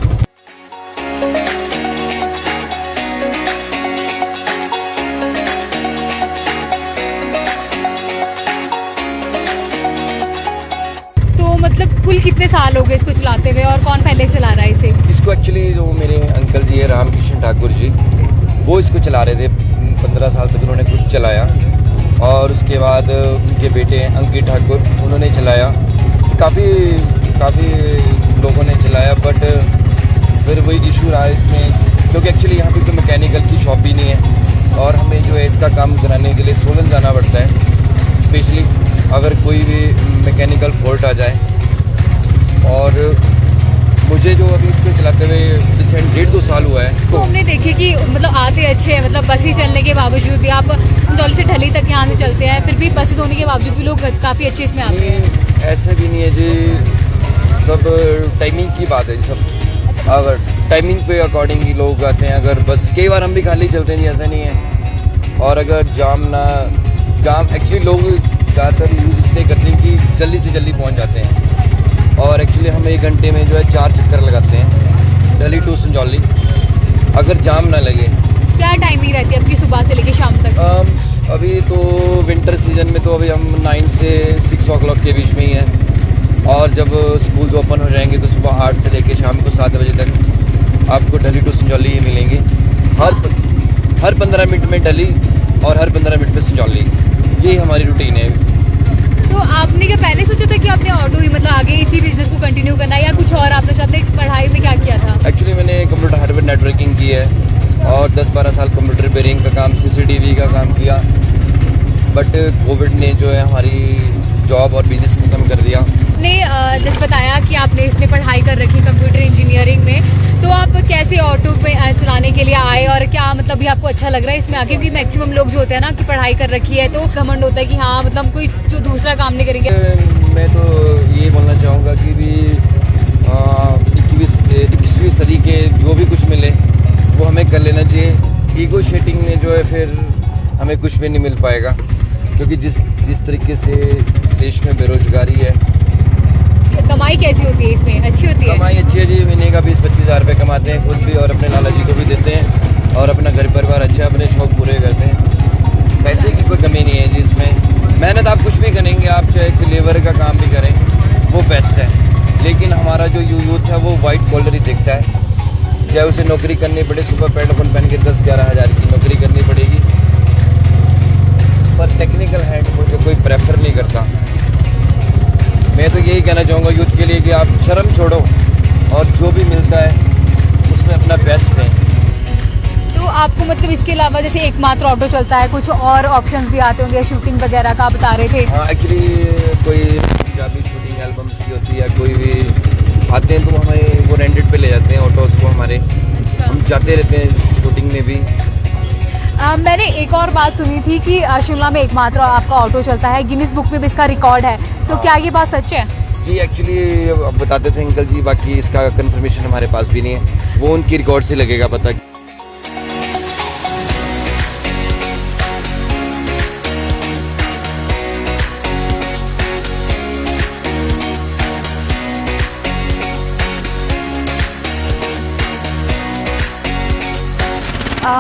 मतलब कुल कितने साल हो गए इसको चलाते हुए और कौन पहले चला रहा है इसे? इसको एक्चुअली जो मेरे अंकल जी है रामकिशन ठाकुर जी, वो इसको चला रहे थे। 15 साल तक उन्होंने खुद चलाया और उसके बाद उनके बेटे अंकित ठाकुर उन्होंने चलाया। काफ़ी लोगों ने चलाया, बट फिर वही इशू रहा इसमें, क्योंकि एक्चुअली यहाँ पे कोई मैकेनिकल की शॉप भी नहीं है और हमें जो है इसका काम कराने के लिए सोलन जाना पड़ता है, स्पेशली अगर कोई भी मैकेनिकल फॉल्ट आ जाए। और मुझे जो अभी इसको चलाते हुए रिसेंट 1.5-2 साल हुआ है। तो हमने देखे कि मतलब आते अच्छे हैं, मतलब बसें चलने के बावजूद भी, आप संजौली से ढली तक यहाँ से चलते हैं, फिर भी बसें होने के बावजूद भी लोग काफ़ी अच्छे इसमें आते हैं। ऐसे भी नहीं है जी, सब टाइमिंग की बात है जी। सब अगर टाइमिंग पे अकॉर्डिंग ही लोग आते हैं। अगर बस कई बार हम भी खाली चलते हैं जी, ऐसा नहीं है। और अगर जाम एक्चुअली लोग ज़्यादातर यूज़ इसलिए करते हैं कि जल्दी से जल्दी पहुंच जाते हैं। और एक्चुअली हम 1 घंटे में जो है 4 चक्कर लगाते हैं ढली टू संजौली, अगर जाम ना लगे। क्या टाइमिंग रहती है आपकी सुबह से लेकर शाम तक? अभी तो विंटर सीजन में तो अभी हम 9 से 6 o'clock के बीच में ही हैं। और जब स्कूल्स ओपन हो जाएंगे तो सुबह 8 से लेकर शाम को 7 बजे तक आपको ढली टू संजौली ही मिलेंगे। हर 15 मिनट में ढली और हर 15 मिनट में संजौली, यही हमारी रूटीन है। तो आपने क्या पहले सोचा था कि आपने ऑटो ही मतलब आगे इसी बिजनेस को कंटिन्यू करना है, या कुछ और आपने पढ़ाई में क्या किया था? एक्चुअली मैंने कंप्यूटर हार्डवेयर नेटवर्किंग की है और 10-12 साल कंप्यूटर रिपेयरिंग का काम, CCTV का काम किया, बट कोविड ने जो है हमारी जॉब और बिजनेस खत्म कर दिया। आपने जैसे बताया कि आपने इसमें पढ़ाई कर रखी कंप्यूटर इंजीनियरिंग में, तो आप कैसे ऑटो पे चलाने के लिए आए और क्या मतलब भी आपको अच्छा लग रहा है इसमें आके? क्योंकि मैक्सिमम लोग जो होते हैं ना कि पढ़ाई कर रखी है तो घमंड होता है कि हाँ मतलब कोई जो दूसरा काम नहीं करेंगे। मैं तो ये बोलना चाहूँगा कि भी 21वीं सदी के जो भी कुछ मिले वो हमें कर लेना चाहिए। ईगो शेटिंग में जो है फिर हमें कुछ भी नहीं मिल पाएगा, क्योंकि जिस तरीके से देश में बेरोजगारी है। कमाई कैसी होती है इसमें? अच्छी होती है? कमाई अच्छी है जी, महीने का 20-25 हज़ार रुपये कमाते हैं खुद भी और अपने लाला जी को भी देते हैं और अपना घर परिवार अच्छा अपने शौक पूरे करते हैं। पैसे की कोई कमी नहीं है जी इसमें। मेहनत आप कुछ भी करेंगे, आप चाहे लेबर का काम भी करें वो बेस्ट है, लेकिन हमारा जो यूथ है वो वाइट कॉलर ही देखता है। चाहे उसे नौकरी करनी पड़े, सुबह पैंट अपन पहन के 10-11 हज़ार की नौकरी करनी पड़ेगी, छोड़ो और जो भी मिलता है उसमें अपना बेस्ट दें। तो आपको मतलब इसके अलावा जैसे एकमात्र ऑटो चलता है, कुछ और ऑप्शंस भी आते होंगे शूटिंग वगैरह का आप बता रहे थे? हाँ, एक्चुअली कोई पंजाबी शूटिंग एल्बम्स की होती है, कोई भी आते हैं तो हमें वो रेंटेड पे ले जाते हैं ऑटोज़ को हमारे। अच्छा। हम जाते रहते हैं शूटिंग में भी। मैंने एक और बात सुनी थी कि शिमला में एकमात्र आपका ऑटो चलता है, गिनीज बुक में भी इसका रिकॉर्ड है, तो क्या ये बात सच है? कि एक्चुअली बताते थे अंकल जी, बाकी इसका कंफर्मेशन हमारे पास भी नहीं है, वो उनकी रिकॉर्ड से लगेगा पता।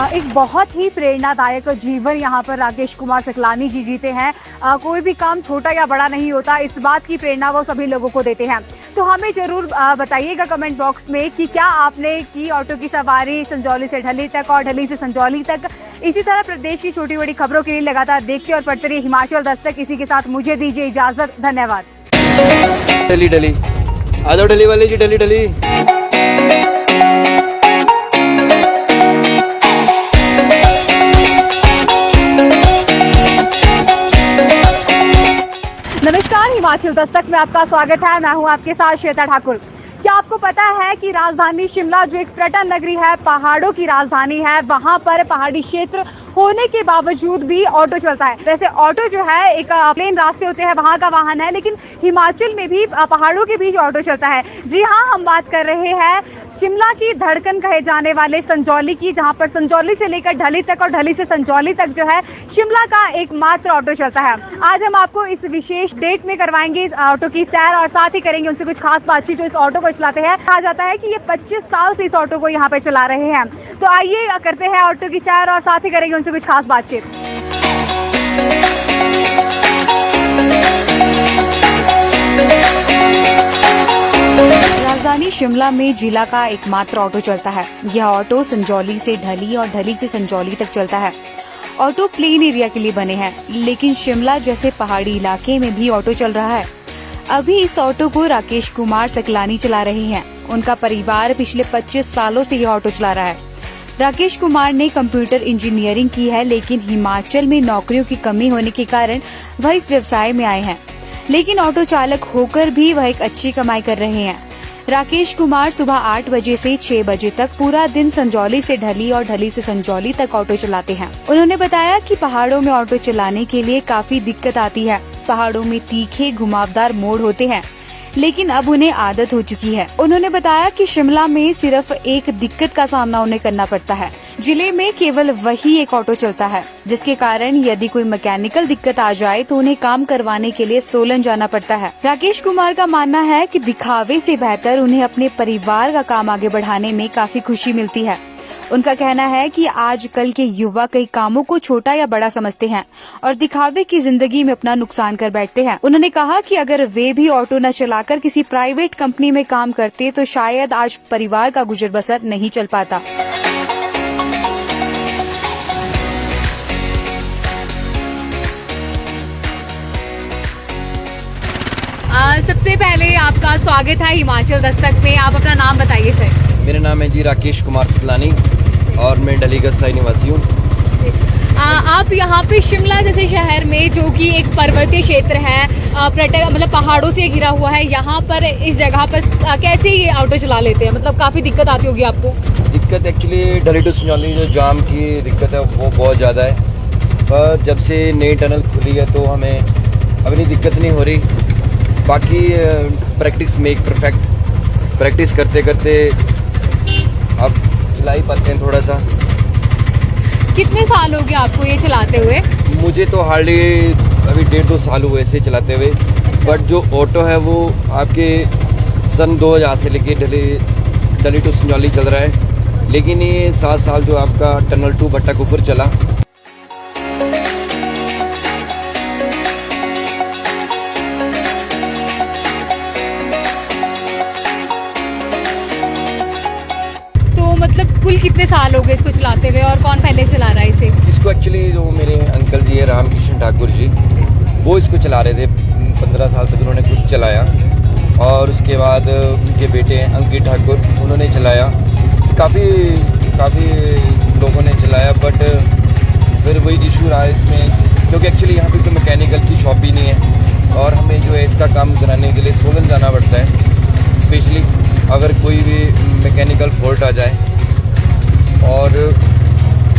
एक बहुत ही प्रेरणादायक जीवन यहाँ पर राकेश कुमार सकलानी जी जीते हैं। कोई भी काम छोटा या बड़ा नहीं होता, इस बात की प्रेरणा वो सभी लोगों को देते हैं। तो हमें जरूर बताइएगा कमेंट बॉक्स में कि क्या आपने की ऑटो की सवारी संजौली से ढली तक और ढली से संजौली तक। इसी तरह प्रदेश की छोटी बड़ी खबरों के लिए लगातार देखते और पढ़ते रहिए हिमाचल दस्तक। इसी के साथ मुझे दीजिए इजाजत, धन्यवाद। ढली ढली आ जाओ, ढली वाली जी, ढली ढली। नमस्कार, हिमाचल दस्तक में आपका स्वागत है। मैं हूं आपके साथ श्वेता ठाकुर। क्या आपको पता है कि राजधानी शिमला जो एक पर्यटन नगरी है, पहाड़ों की राजधानी है, वहां पर पहाड़ी क्षेत्र होने के बावजूद भी ऑटो चलता है। वैसे ऑटो जो है एक प्लेन रास्ते होते हैं वहां का वाहन है, लेकिन हिमाचल में भी पहाड़ों के बीच ऑटो चलता है। जी हाँ, हम बात कर रहे हैं शिमला की धड़कन कहे जाने वाले संजौली की, जहां पर संजौली से लेकर ढली तक और ढली से संजौली तक जो है शिमला का एकमात्र ऑटो चलता है। आज हम आपको इस विशेष डेट में करवाएंगे इस ऑटो की सैर और साथ ही करेंगे उनसे कुछ खास बातचीत जो इस ऑटो को चलाते हैं। कहा जाता है कि ये 25 साल से इस ऑटो को यहाँ पे चला रहे हैं। तो आइए करते हैं ऑटो की सैर और साथ ही करेंगे उनसे कुछ खास बातचीत। राजधानी शिमला में जिला का एकमात्र ऑटो चलता है। यह ऑटो संजौली से ढली और ढली से संजौली तक चलता है। ऑटो प्लेन एरिया के लिए बने हैं, लेकिन शिमला जैसे पहाड़ी इलाके में भी ऑटो चल रहा है। अभी इस ऑटो को राकेश कुमार सकलानी चला रहे हैं। उनका परिवार पिछले 25 सालों से यह ऑटो चला रहा है। राकेश कुमार ने कंप्यूटर इंजीनियरिंग की है, लेकिन हिमाचल में नौकरियों की कमी होने के कारण वह इस व्यवसाय में आए हैं। लेकिन ऑटो चालक होकर भी वह एक अच्छी कमाई कर रहे हैं। राकेश कुमार सुबह 8 बजे से 6 बजे तक पूरा दिन संजौली से ढली और ढली से संजौली तक ऑटो चलाते हैं। उन्होंने बताया कि पहाड़ों में ऑटो चलाने के लिए काफी दिक्कत आती है। पहाड़ों में तीखे घुमावदार मोड़ होते हैं, लेकिन अब उन्हें आदत हो चुकी है। उन्होंने बताया कि शिमला में सिर्फ एक दिक्कत का सामना उन्हें करना पड़ता है। जिले में केवल वही एक ऑटो चलता है, जिसके कारण यदि कोई मैकेनिकल दिक्कत आ जाए तो उन्हें काम करवाने के लिए सोलन जाना पड़ता है। राकेश कुमार का मानना है कि दिखावे से बेहतर उन्हें अपने परिवार का काम आगे बढ़ाने में काफी खुशी मिलती है। उनका कहना है कि आजकल के युवा कई कामों को छोटा या बड़ा समझते हैं और दिखावे की जिंदगी में अपना नुकसान कर बैठते हैं। उन्होंने कहा कि अगर वे भी ऑटो न चलाकर किसी प्राइवेट कंपनी में काम करते तो शायद आज परिवार का गुजर बसर नहीं चल पाता। सबसे पहले आपका स्वागत है हिमाचल दस्तक में। आप अपना नाम बताइए सर। मेरा नाम है जी राकेश कुमार सकलानी और मैं ढली का स्थायी निवासी हूँ। आप यहाँ पे शिमला जैसे शहर में, जो कि एक पर्वतीय क्षेत्र है, पर्यटक मतलब पहाड़ों से घिरा हुआ है, यहाँ पर इस जगह पर कैसे ये ऑटो चला लेते हैं? मतलब काफ़ी दिक्कत आती होगी आपको? दिक्कत एक्चुअली ढली टू संजौली जो जाम की दिक्कत है वो बहुत ज़्यादा है, पर जब से नई टनल खुली है तो हमें अभी दिक्कत नहीं हो रही। बाकी प्रैक्टिस मेक परफेक्ट, प्रैक्टिस करते करते अब चला ही पाते हैं थोड़ा सा। कितने साल हो गए आपको ये चलाते हुए? मुझे तो हार्डली अभी 1.5-2 साल हुए ऐसे चलाते हुए। बट जो ऑटो है वो आपके सन 2000 से लेके ढली टू संजौली चल रहा है, लेकिन ये 7 साल जो आपका टनल 2 भट्टा कुफर चला। मतलब कुल कितने साल हो गए इसको चलाते हुए और कौन पहले चला रहा है इसे? इसको एक्चुअली जो मेरे अंकल जी है राम किशन ठाकुर जी, वो इसको चला रहे थे। 15 साल तक उन्होंने खुद चलाया और उसके बाद उनके बेटे अंकित ठाकुर उन्होंने चलाया। काफ़ी लोगों ने चलाया, बट फिर वही इशू रहा इसमें, क्योंकि एक्चुअली यहाँ पे कोई मैकेनिकल की शॉप भी नहीं है और हमें जो है इसका काम कराने के लिए सोलन जाना पड़ता है, स्पेशली अगर कोई भी मैकेनिकल फॉल्ट आ जाए। और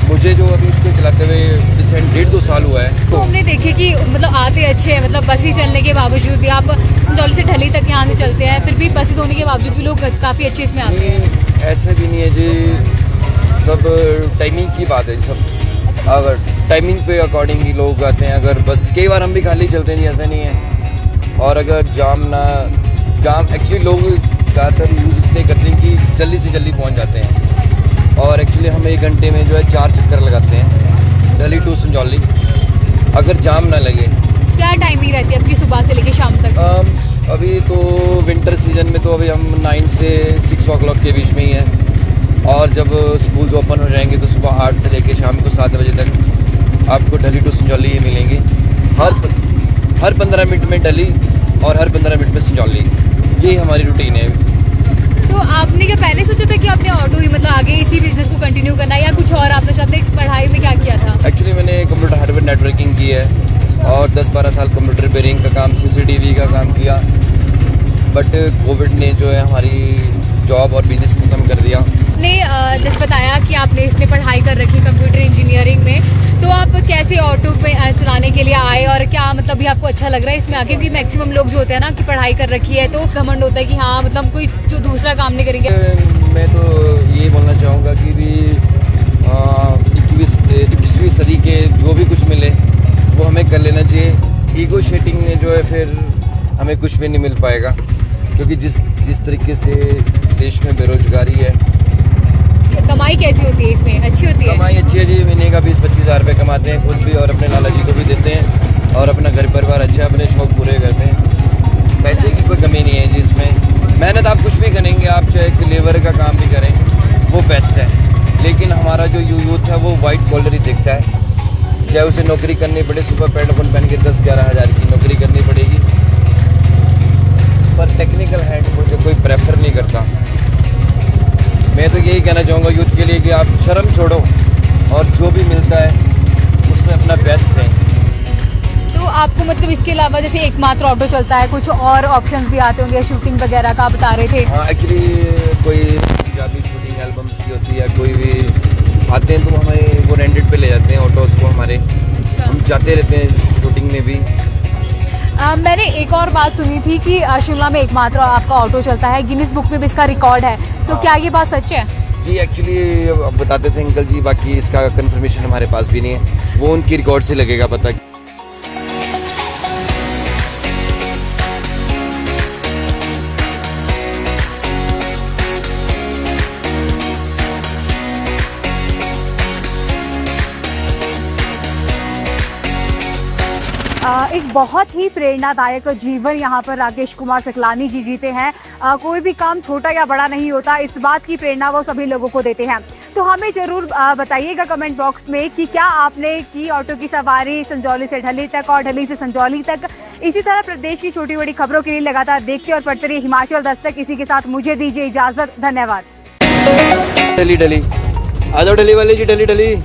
मुझे जो अभी इसको चलाते हुए रिसेंट 1.5-2 साल हुआ है। तो हमने देखे कि मतलब आते अच्छे हैं, मतलब बसें चलने के बावजूद भी आप संजौली से ढली तक यहाँ से चलते हैं, फिर भी बसें होने के बावजूद भी लोग काफ़ी अच्छे इसमें आते हैं। नहीं, ऐसे भी नहीं है जी, सब टाइमिंग की बात है जी। सब अगर टाइमिंग पे अकॉर्डिंग ही लोग आते हैं। अगर बस कई बार हम भी खाली चलते हैं जी, ऐसा नहीं है। और अगर जाम एक्चुअली लोग ज़्यादातर यूज़ इसलिए करते हैं कि जल्दी से जल्दी पहुँच जाते हैं। और एक्चुअली हम 1 घंटे में जो है 4 चक्कर लगाते हैं दिल्ली टू संजौली, अगर जाम ना लगे। क्या टाइमिंग रहती है आपकी सुबह से लेकर शाम तक? अभी तो विंटर सीजन में तो अभी हम 9 से 6 o'clock के बीच में ही हैं। और जब स्कूल्स ओपन हो जाएंगे तो सुबह 8 से लेकर शाम को 7 बजे तक आपको ढली टू संजौली ही मिलेंगी। हर 15 मिनट में ढली और हर 15 मिनट में संजौली, यही हमारी रूटीन है। तो आपने क्या पहले सोचा था कि आपने ऑटो ही मतलब आगे इसी बिजनेस को कंटिन्यू करना है, या कुछ और आपने पढ़ाई में क्या किया था? एक्चुअली मैंने कंप्यूटर हार्डवेयर नेटवर्किंग की है और 10-12 साल कंप्यूटर रिपेयरिंग का काम, CCTV का काम किया। बट कोविड ने जो है हमारी जॉब और बिजनेस खत्म कर दिया। आपने जैसे बताया कि आपने इसमें पढ़ाई कर रखी कंप्यूटर इंजीनियरिंग में, तो आप कैसे ऑटो पे चलाने के लिए आए और क्या मतलब भी आपको अच्छा लग रहा है इसमें आके? क्योंकि मैक्सिमम लोग जो होते हैं ना कि पढ़ाई कर रखी है तो घमंड होता है कि हाँ मतलब कोई जो दूसरा काम नहीं करेंगे। मैं तो ये बोलना चाहूँगा कि भी 21वीं सदी के जो भी कुछ मिले वो हमें कर लेना चाहिए। ईगो शेटिंग में जो है फिर हमें कुछ भी नहीं मिल पाएगा, क्योंकि जिस तरीके से देश में बेरोजगारी है। कमाई कैसी होती है इसमें? अच्छी होती है? कमाई अच्छी है जी, महीने का 20-25 हज़ार रुपये कमाते हैं खुद भी और अपने लाला जी को भी देते हैं और अपना घर परिवार अच्छा अपने शौक पूरे करते हैं। पैसे की कोई कमी नहीं है जी इसमें। मेहनत आप कुछ भी करेंगे, आप चाहे लेबर का काम भी करें वो बेस्ट है, लेकिन हमारा जो यूथ है वो वाइट कॉलर ही देखता है। चाहे उसे नौकरी करनी पड़े, सुबह पैंट अपन पहन के 10-11 हज़ार की नौकरी करनी पड़ेगी, पर टेक्निकल हैंड को जो कोई प्रेफर नहीं करता। मैं तो यही कहना चाहूँगा यूथ के लिए कि आप शर्म छोड़ो और जो भी मिलता है उसमें अपना बेस्ट दें। तो आपको मतलब इसके अलावा जैसे एकमात्र ऑटो चलता है, कुछ और ऑप्शंस भी आते होंगे शूटिंग वगैरह का आप बता रहे थे? हाँ, एक्चुअली कोई पंजाबी शूटिंग एल्बम्स की होती है, कोई भी आते हैं तो हमें वो रेंटेड पे ले जाते हैं ऑटोज़ को हमारे। अच्छा। हम जाते रहते हैं शूटिंग में भी। मैंने एक और बात सुनी थी कि शिमला में एकमात्र आपका ऑटो चलता है, गिनीज बुक में भी इसका रिकॉर्ड है, तो क्या ये बात सच है? जी एक्चुअली बताते थे अंकल जी, बाकी इसका कंफर्मेशन हमारे पास भी नहीं है, वो उनकी रिकॉर्ड से लगेगा पता। एक बहुत ही प्रेरणादायक जीवन यहाँ पर राकेश कुमार सकलानी जी जीते हैं। कोई भी काम छोटा या बड़ा नहीं होता, इस बात की प्रेरणा वो सभी लोगों को देते हैं। तो हमें जरूर बताइएगा कमेंट बॉक्स में कि क्या आपने की ऑटो की सवारी संजौली से ढली तक और ढली से संजौली तक। इसी तरह प्रदेश की छोटी बड़ी खबरों के लिए लगातार देखते और पढ़ते रहिए हिमाचल दस्तक। इसी के साथ मुझे दीजिए इजाजत, धन्यवाद। ढली आ जाओ ढली वाली जी, ढली।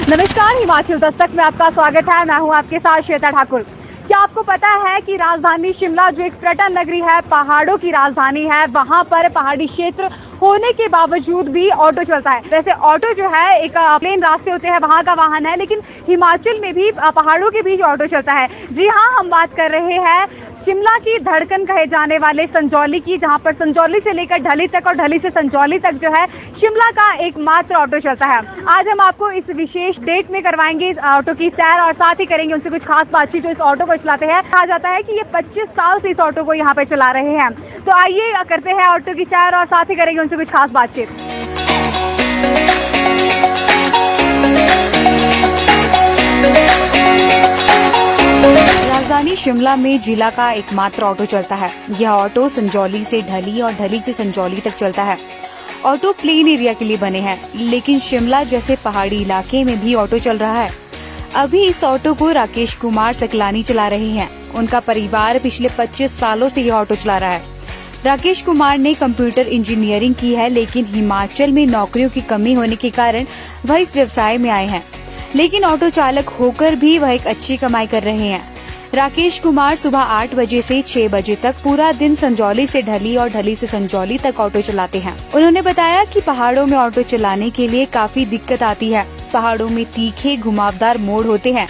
नमस्कार, हिमाचल दस्तक में आपका स्वागत है। मैं हूं आपके साथ श्वेता ठाकुर। क्या आपको पता है कि राजधानी शिमला जो एक पर्यटन नगरी है, पहाड़ों की राजधानी है, वहां पर पहाड़ी क्षेत्र होने के बावजूद भी ऑटो चलता है। वैसे ऑटो जो है एक प्लेन रास्ते होते हैं वहां का वाहन है, लेकिन हिमाचल में भी पहाड़ों के बीच ऑटो चलता है। जी हाँ, हम बात कर रहे हैं शिमला की धड़कन कहे जाने वाले संजौली की, जहां पर संजौली से लेकर ढली तक और ढली से संजौली तक जो है शिमला का एकमात्र ऑटो चलता है। आज हम आपको इस विशेष डेट में करवाएंगे इस ऑटो की सैर और साथ ही करेंगे उनसे कुछ खास बातचीत जो इस ऑटो को चलाते हैं। कहा जाता है कि ये 25 साल से इस ऑटो को यहाँ पे चला रहे हैं। तो आइए करते हैं ऑटो की सैर और साथ ही करेंगे उनसे कुछ खास बातचीत। राजधानी शिमला में जिला का एकमात्र ऑटो चलता है। यह ऑटो संजौली से ढली और ढली से संजौली तक चलता है। ऑटो प्लेन एरिया के लिए बने हैं, लेकिन शिमला जैसे पहाड़ी इलाके में भी ऑटो चल रहा है। अभी इस ऑटो को राकेश कुमार सकलानी चला रहे हैं। उनका परिवार पिछले 25 सालों से यह ऑटो चला रहा है। राकेश कुमार ने कंप्यूटर इंजीनियरिंग की है, लेकिन हिमाचल में नौकरियों की कमी होने के कारण वह इस व्यवसाय में आए हैं। लेकिन ऑटो चालक होकर भी वह एक अच्छी कमाई कर रहे हैं। राकेश कुमार सुबह 8 बजे से 6 बजे तक पूरा दिन संजौली से ढली और ढली से संजौली तक ऑटो चलाते हैं। उन्होंने बताया कि पहाड़ों में ऑटो चलाने के लिए काफी दिक्कत आती है। पहाड़ों में तीखे घुमावदार मोड़ होते हैं,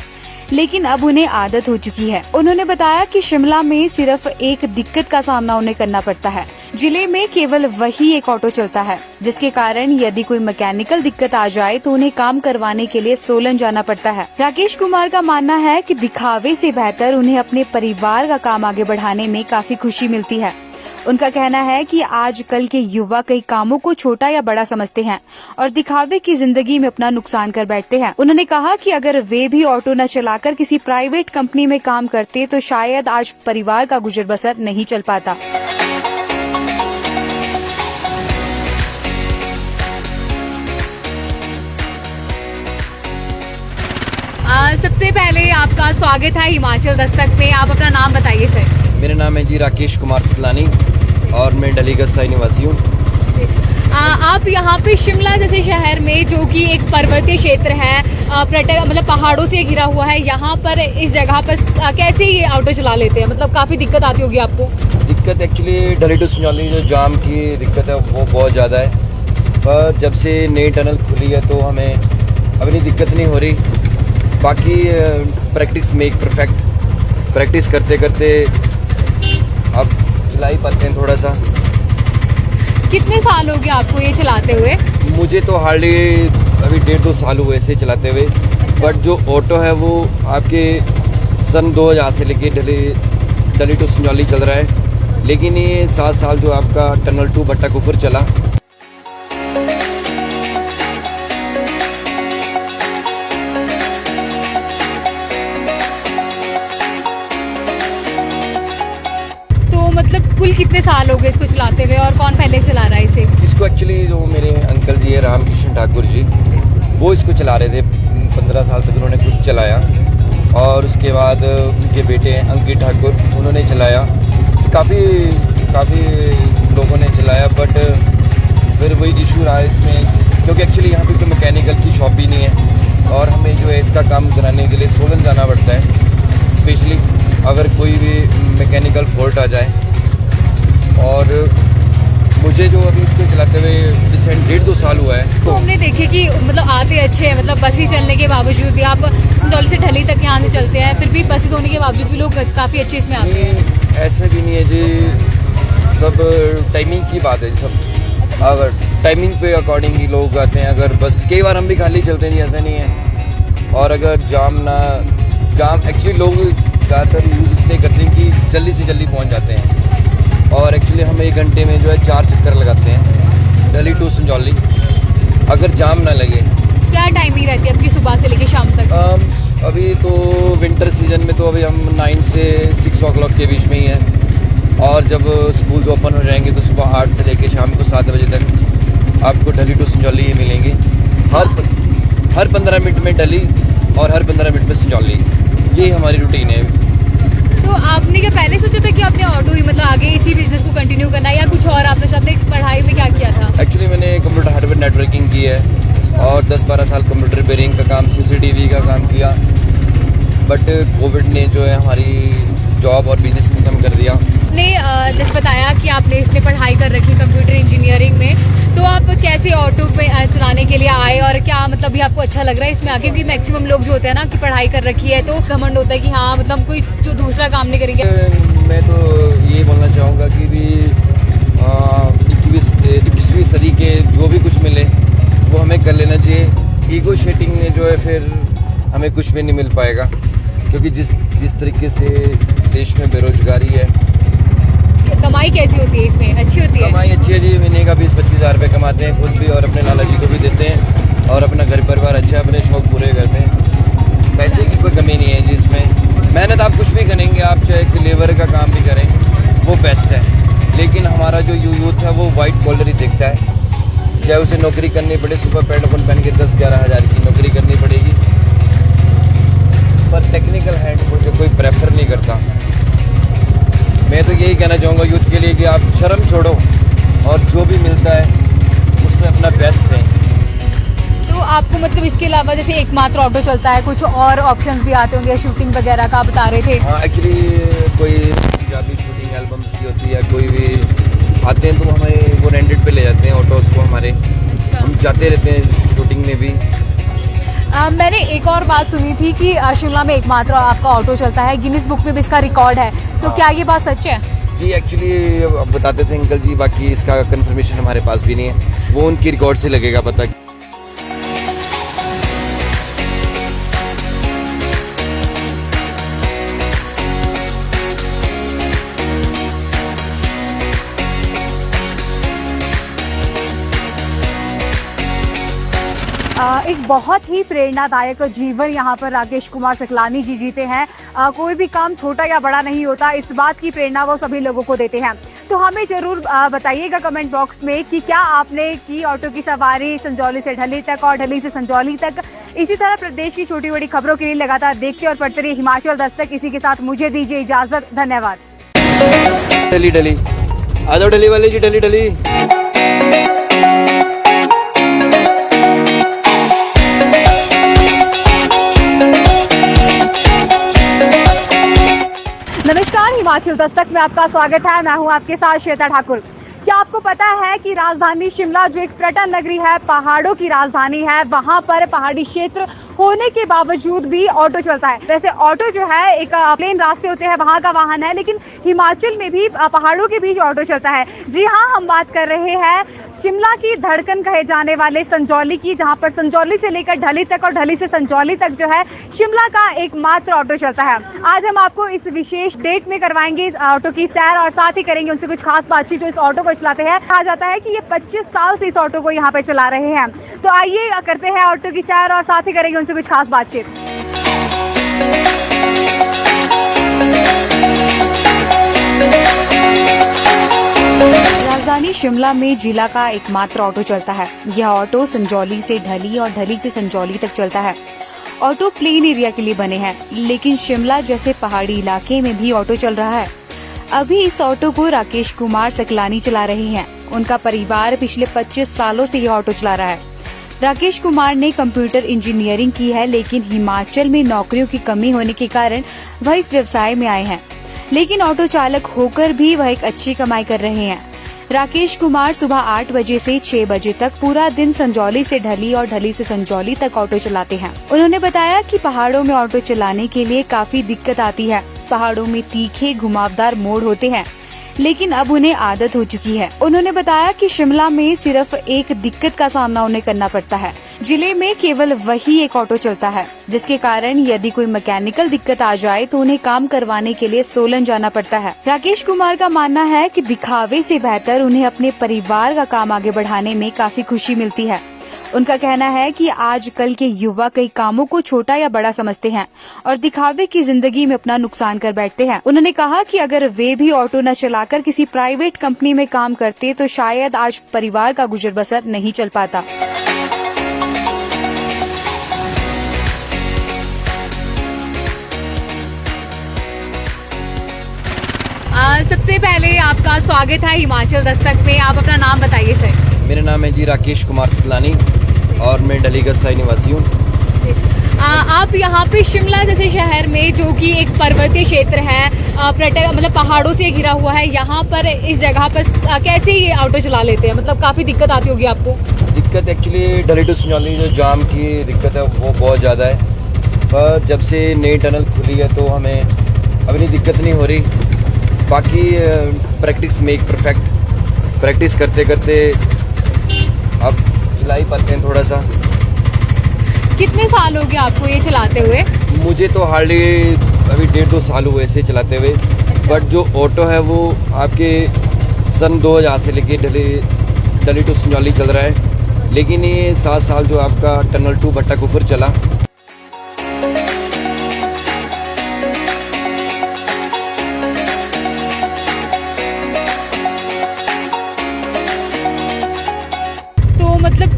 लेकिन अब उन्हें आदत हो चुकी है। उन्होंने बताया कि शिमला में सिर्फ एक दिक्कत का सामना उन्हें करना पड़ता है। जिले में केवल वही एक ऑटो चलता है, जिसके कारण यदि कोई मैकेनिकल दिक्कत आ जाए तो उन्हें काम करवाने के लिए सोलन जाना पड़ता है। राकेश कुमार का मानना है कि दिखावे से बेहतर उन्हें अपने परिवार का काम आगे बढ़ाने में काफी खुशी मिलती है। उनका कहना है कि आजकल के युवा कई कामों को छोटा या बड़ा समझते हैं और दिखावे की जिंदगी में अपना नुकसान कर बैठते हैं। उन्होंने कहा कि अगर वे भी ऑटो न चलाकर किसी प्राइवेट कंपनी में काम करते तो शायद आज परिवार का गुजर बसर नहीं चल पाता। सबसे पहले आपका स्वागत है हिमाचल दस्तक में। आप अपना नाम बताइए सर। मेरा नाम है जी राकेश कुमार सकलानी और मैं डली का स्थायी निवासी हूँ। आप यहाँ पे शिमला जैसे शहर में, जो कि एक पर्वतीय क्षेत्र है, मतलब पहाड़ों से घिरा हुआ है, यहाँ पर इस जगह पर कैसे ये ऑटो चला लेते हैं? मतलब काफ़ी दिक्कत आती होगी आपको। दिक्कत एक्चुअली ढली टू संजौली जो जाम की दिक्कत है वो बहुत ज़्यादा है, पर जब से नई टनल खुली है तो हमें अपनी दिक्कत नहीं हो रही। बाकी प्रैक्टिस मेक परफेक्ट, प्रैक्टिस करते करते अब चला ही पाते हैं थोड़ा सा। कितने साल हो गए आपको ये चलाते हुए? मुझे तो हार्डली अभी 1.5-2 साल हुए ऐसे चलाते हुए, बट जो ऑटो है वो आपके सन 2000 से लेके डली टू संजौली चल रहा है। लेकिन ये 7 साल जो आपका टनल टू भट्टा कुफर चला। मतलब कुल कितने साल हो गए इसको चलाते हुए और कौन पहले चला रहा है इसे? इसको एक्चुअली जो मेरे अंकल जी है रामकिशन ठाकुर जी, वो इसको चला रहे थे। 15 साल तक उन्होंने खुद चलाया और उसके बाद उनके बेटे अंकित ठाकुर उन्होंने चलाया। काफ़ी लोगों ने चलाया, बट फिर वही इशू रहा इसमें, क्योंकि एक्चुअली यहाँ पे कोई मैकेनिकल की शॉप भी नहीं है और हमें जो है इसका काम कराने के लिए सोलन जाना पड़ता है, स्पेशली अगर कोई भी मैकेनिकल फॉल्ट आ जाए। और मुझे जो अभी इसको चलाते हुए रिसेंट 1.5-2 साल हुआ है। तो हमने देखे कि मतलब आते अच्छे हैं, मतलब बसें चलने के बावजूद भी, आप संजौली से ढली तक यहाँ से चलते हैं, फिर भी बसें होने के बावजूद भी लोग काफ़ी अच्छे इसमें आते हैं। ऐसा भी नहीं है जी, सब टाइमिंग की बात है। सब अगर टाइमिंग पे अकॉर्डिंग ही लोग आते हैं। अगर बस कई बार हम भी खाली चलते हैं जी, ऐसा नहीं है। और अगर जाम एक्चुअली लोग ज़्यादातर यूज़ इसलिए करते हैं कि जल्दी से जल्दी पहुँच जाते हैं। और एक्चुअली हम 1 घंटे में जो है 4 चक्कर लगाते हैं ढली टू संजौली, अगर जाम ना लगे। क्या टाइमिंग रहती है आपकी सुबह से लेकर शाम तक? अभी तो विंटर सीजन में तो अभी हम 9 से 6 o'clock के बीच में ही हैं, और जब स्कूल ओपन हो जाएंगे तो सुबह 8 से लेकर शाम को 7 बजे तक आपको ढली टू संजौली ही मिलेंगे। हर 15 मिनट में ढली और हर 15 मिनट में संजौली, ये हमारी रूटीन है। तो आपने क्या पहले सोचा था कि आपने ऑटो ही मतलब आगे इसी बिजनेस को कंटिन्यू करना है, या कुछ और आपने पढ़ाई में क्या किया था? एक्चुअली मैंने कंप्यूटर हार्डवेयर नेटवर्किंग की है और 10-12 साल कंप्यूटर रिपेयरिंग का काम, CCTV का काम किया, बट कोविड ने जो है हमारी जॉब और बिजनेस खत्म कर दिया। आपने जैसे बताया कि आपने इसमें पढ़ाई कर रखी कंप्यूटर इंजीनियरिंग में, तो आप कैसे ऑटो पे चलाने के लिए आए और क्या मतलब भी आपको अच्छा लग रहा है इसमें आके? क्योंकि मैक्सिमम लोग जो होते हैं ना कि पढ़ाई कर रखी है तो घमंड होता है कि हाँ मतलब कोई जो दूसरा काम नहीं करेंगे। मैं तो ये बोलना चाहूँगा कि भी 21वीं सदी के जो भी कुछ मिले वो हमें कर लेना चाहिए। ईगो शेटिंग में जो है फिर हमें कुछ भी नहीं मिल पाएगा, क्योंकि जिस तरीके से देश में बेरोजगारी है। कमाई कैसी होती है इसमें? अच्छी होती है? कमाई अच्छी है जी, महीने का 20-25 हज़ार रुपये कमाते हैं खुद भी और अपने लाला जी को भी देते हैं और अपना घर परिवार अच्छा, अपने शौक पूरे करते हैं। पैसे की कोई कमी नहीं है जी इसमें। मेहनत आप कुछ भी करेंगे, आप चाहे लेबर का काम भी करें वो बेस्ट है, लेकिन हमारा जो यूथ है वो वाइट कॉलर ही देखता है। चाहे उसे नौकरी करनी पड़े, सुपर पैंट अपन पहन के 10-11 हज़ार की नौकरी करनी पड़ेगी, पर टेक्निकल हैंड मुझे कोई प्रेफर नहीं करता। मैं तो यही कहना चाहूँगा यूथ के लिए कि आप शर्म छोड़ो और जो भी मिलता है उसमें अपना बेस्ट दें। तो आपको मतलब इसके अलावा जैसे एकमात्र ऑटो चलता है, कुछ और ऑप्शंस भी आते होंगे, शूटिंग वगैरह का आप बता रहे थे? हाँ, एक्चुअली कोई पंजाबी शूटिंग एल्बम्स की होती है, कोई भी आते हैं तो हमें वो रेंटेड पे ले जाते हैं ऑटोज़ को हमारे। अच्छा। हम जाते रहते हैं शूटिंग में भी। मैंने एक और बात सुनी थी कि शिमला में एकमात्र आपका ऑटो चलता है, गिनीज बुक में भी इसका रिकॉर्ड है, तो क्या ये बात सच है? जी एक्चुअली बताते थे अंकल जी, बाकी इसका कंफर्मेशन हमारे पास भी नहीं है, वो उनकी रिकॉर्ड से लगेगा पता। एक बहुत ही प्रेरणादायक जीवन यहाँ पर राकेश कुमार सकलानी जी जीते हैं। कोई भी काम छोटा या बड़ा नहीं होता, इस बात की प्रेरणा वो सभी लोगों को देते हैं। तो हमें जरूर बताइएगा कमेंट बॉक्स में कि क्या आपने की ऑटो की सवारी संजौली से ढली तक और ढली से संजौली तक। इसी तरह प्रदेश की छोटी बड़ी खबरों के लिए लगातार देखते और पढ़ते रहिए हिमाचल दस्तक। इसी के साथ मुझे दीजिए इजाजत, धन्यवाद। ढली ढली आ जाओ, ढली वाले जी, ढली ढली। नमस्कार, हिमाचल दस्तक में आपका स्वागत है। मैं हूं आपके साथ श्वेता ठाकुर। क्या आपको पता है कि राजधानी शिमला जो एक पर्यटन नगरी है, पहाड़ों की राजधानी है, वहां पर पहाड़ी क्षेत्र होने के बावजूद भी ऑटो चलता है। वैसे ऑटो जो है एक प्लेन रास्ते होते हैं वहां का वाहन है, लेकिन हिमाचल में भी पहाड़ों के बीच ऑटो चलता है। जी हाँ, हम बात कर रहे हैं शिमला की धड़कन कहे जाने वाले संजौली की, जहां पर संजौली से लेकर ढली तक और ढली से संजौली तक जो है शिमला का एकमात्र ऑटो चलता है। आज हम आपको इस विशेष डेट में करवाएंगे इस ऑटो की सैर और साथ ही करेंगे उनसे कुछ खास बातचीत जो इस ऑटो को चलाते हैं। कहा जाता है कि ये 25 साल से इस ऑटो को यहाँ पे चला रहे हैं। तो आइए करते हैं ऑटो की सैर और साथ ही करेंगे उनसे कुछ खास बातचीत। राजधानी शिमला में जिला का एकमात्र ऑटो चलता है। यह ऑटो संजौली से ढली और ढली से संजौली तक चलता है। ऑटो प्लेन एरिया के लिए बने हैं, लेकिन शिमला जैसे पहाड़ी इलाके में भी ऑटो चल रहा है। अभी इस ऑटो को राकेश कुमार सकलानी चला रहे हैं। उनका परिवार पिछले 25 सालों से यह ऑटो चला रहा है। राकेश कुमार ने कंप्यूटर इंजीनियरिंग की है, लेकिन हिमाचल में नौकरियों की कमी होने के कारण वह इस व्यवसाय में आए हैं। लेकिन ऑटो चालक होकर भी वह एक अच्छी कमाई कर रहे हैं। राकेश कुमार सुबह 8 बजे से 6 बजे तक पूरा दिन संजौली से ढली और ढली से संजौली तक ऑटो चलाते हैं। उन्होंने बताया कि पहाड़ों में ऑटो चलाने के लिए काफी दिक्कत आती है। पहाड़ों में तीखे घुमावदार मोड़ होते हैं, लेकिन अब उन्हें आदत हो चुकी है। उन्होंने बताया कि शिमला में सिर्फ एक दिक्कत का सामना उन्हें करना पड़ता है। जिले में केवल वही एक ऑटो चलता है, जिसके कारण यदि कोई मैकेनिकल दिक्कत आ जाए तो उन्हें काम करवाने के लिए सोलन जाना पड़ता है। राकेश कुमार का मानना है कि दिखावे से बेहतर उन्हें अपने परिवार का काम आगे बढ़ाने में काफी खुशी मिलती है। उनका कहना है कि आजकल के युवा कई कामों को छोटा या बड़ा समझते हैं और दिखावे की जिंदगी में अपना नुकसान कर बैठते हैं। उन्होंने कहा कि अगर वे भी ऑटो न चलाकर किसी प्राइवेट कंपनी में काम करते तो शायद आज परिवार का गुजर बसर नहीं चल पाता। सबसे पहले आपका स्वागत है हिमाचल दस्तक में। आप अपना नाम बताइए सर। मेरा नाम है जी राकेश कुमार सकलानी और मैं ढली का स्थायी निवासी हूँ। आप यहाँ पे शिमला जैसे शहर में, जो कि एक पर्वतीय क्षेत्र है, मतलब पहाड़ों से घिरा हुआ है, यहाँ पर इस जगह पर कैसे ये ऑटो चला लेते हैं? मतलब काफ़ी दिक्कत आती होगी आपको? दिक्कत एक्चुअली ढली टू संजौली जो जाम की दिक्कत है वो बहुत ज़्यादा है, पर जब से नई टनल खुली है तो हमें अभी दिक्कत नहीं हो रही। बाकी प्रैक्टिस मेक परफेक्ट, प्रैक्टिस करते करते अब चला ही पाते हैं थोड़ा सा। कितने साल हो गए आपको ये चलाते हुए? मुझे तो हार्डली अभी 1.5-2 साल हुए ऐसे चलाते हुए, बट जो ऑटो है वो आपके सन 2000 से लेके ढली टू संजौली चल रहा है, लेकिन ये 7 साल जो आपका टनल 2 भट्टा कुफर चला।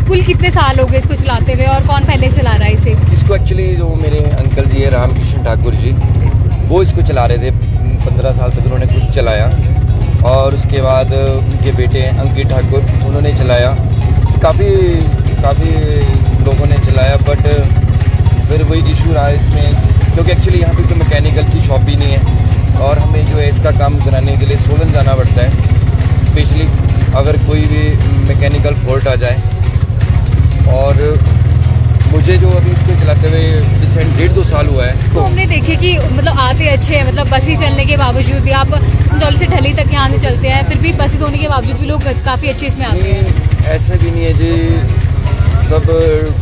कुल कितने साल हो गए इसको चलाते हुए और कौन पहले चला रहा है इसे? इसको एक्चुअली जो मेरे अंकल जी है रामकिशन ठाकुर जी, वो इसको चला रहे थे। 15 साल तक उन्होंने खुद चलाया और उसके बाद उनके बेटे अंकित ठाकुर उन्होंने चलाया। काफ़ी लोगों ने चलाया, बट फिर वही इशू रहा इसमें, क्योंकि एक्चुअली यहाँ पे कोई मैकेनिकल की शॉप भी नहीं है और हमें जो है इसका काम कराने के लिए सोलन जाना पड़ता है, स्पेशली अगर कोई भी मैकेनिकल फॉल्ट आ जाए। और मुझे जो अभी इसको चलाते हुए रिसेंट 1.5-2 साल हुआ है। तो हमने देखे कि मतलब आते अच्छे हैं, मतलब बसें चलने के बावजूद भी आप संजौली से ढली तक यहाँ से चलते हैं, फिर भी बसें होने के बावजूद भी लोग काफ़ी अच्छे इसमें आते हैं। ऐसा भी नहीं है जी, सब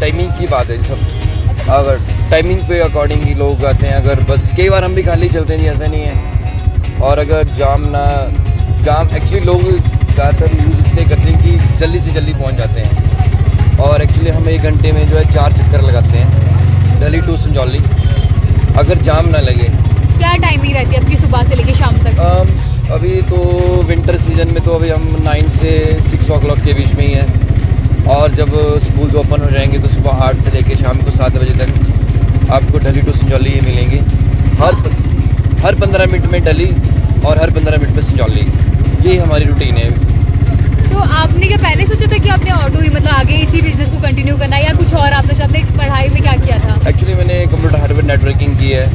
टाइमिंग की बात है सब। अगर टाइमिंग पे अकॉर्डिंग ही लोग आते हैं। अगर बस कई बार हम भी खाली चलते हैं जी, ऐसा नहीं है। और अगर जाम एक्चुअली लोग ज़्यादातर यूज़ इसलिए करते हैं कि जल्दी से जल्दी पहुँच जाते हैं। और एक्चुअली हम 1 घंटे में जो है 4 चक्कर लगाते हैं ढली टू संजौली, अगर जाम ना लगे। क्या टाइमिंग रहती है आपकी सुबह से लेकर शाम तक? अभी तो विंटर सीजन में तो अभी हम 9 से 6 o'clock के बीच में ही है। और जब स्कूल्स ओपन हो जाएंगे तो सुबह 8 से लेकर शाम को 7 बजे तक आपको ढली टू संजौली ही मिलेंगी। हर 15 मिनट में ढली और हर 15 मिनट में संजौली, यही हमारी रूटीन है। तो आपने क्या पहले सोचा था कि आपने ऑटो ही मतलब आगे इसी बिजनेस को कंटिन्यू करना है या कुछ और आपने पढ़ाई में क्या किया था? एक्चुअली मैंने कंप्यूटर हार्डवेयर नेटवर्किंग की है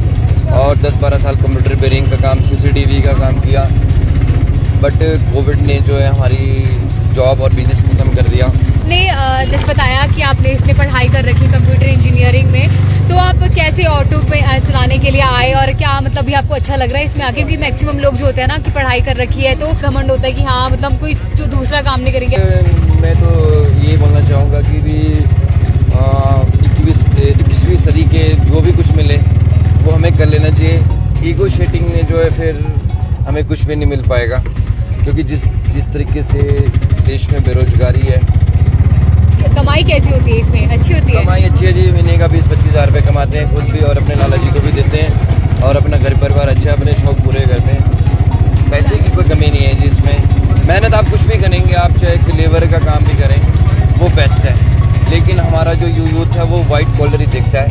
और 10-12 साल कंप्यूटर रिपेयरिंग का काम, CCTV का काम किया। बट कोविड ने जो है हमारी जॉब और बिजनेस खत्म कर दिया। आपने जैसे बताया कि आपने इसमें पढ़ाई कर रखी कंप्यूटर इंजीनियरिंग में, तो आप कैसे ऑटो पे चलाने के लिए आए और क्या मतलब भी आपको अच्छा लग रहा है इसमें आके? क्योंकि मैक्सिमम लोग जो होते हैं ना कि पढ़ाई कर रखी है तो घमंड होता है कि हाँ मतलब कोई जो दूसरा काम नहीं करेंगे। मैं तो ये बोलना चाहूँगा कि भी 21वीं सदी के जो भी कुछ मिले वो हमें कर लेना चाहिए। ईगो शेटिंग में जो है फिर हमें कुछ भी नहीं मिल पाएगा, क्योंकि जिस तरीके से देश में बेरोजगारी है। कमाई कैसी होती है इसमें? अच्छी होती है? कमाई अच्छी है जी, महीने का 20-25 हज़ार रुपये कमाते हैं खुद भी और अपने लाला जी को भी देते हैं और अपना घर परिवार अच्छा, अपने शौक पूरे करते हैं। पैसे की कोई कमी नहीं है जी इसमें। मेहनत आप कुछ भी करेंगे, आप चाहे लेबर का काम भी करें वो बेस्ट है, लेकिन हमारा जो यूथ है वो वाइट कॉलर ही देखता है।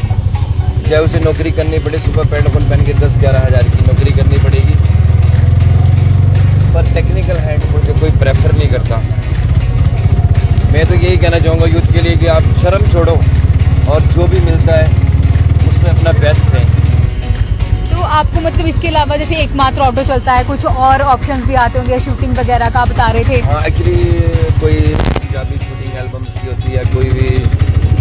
चाहे उसे नौकरी करनी पड़े, सुबह पैंट अपन पहन के 10-11 हज़ार की नौकरी करनी पड़ेगी, पर टेक्निकल हैंड मुझे कोई प्रेफर नहीं करता। मैं तो यही कहना चाहूँगा यूथ के लिए कि आप शर्म छोड़ो और जो भी मिलता है उसमें अपना बेस्ट दें। तो आपको मतलब इसके अलावा जैसे एकमात्र ऑटो चलता है, कुछ और ऑप्शंस भी आते होंगे, शूटिंग वगैरह का बता रहे थे? हाँ, एक्चुअली कोई पंजाबी शूटिंग एल्बम्स की होती है, कोई भी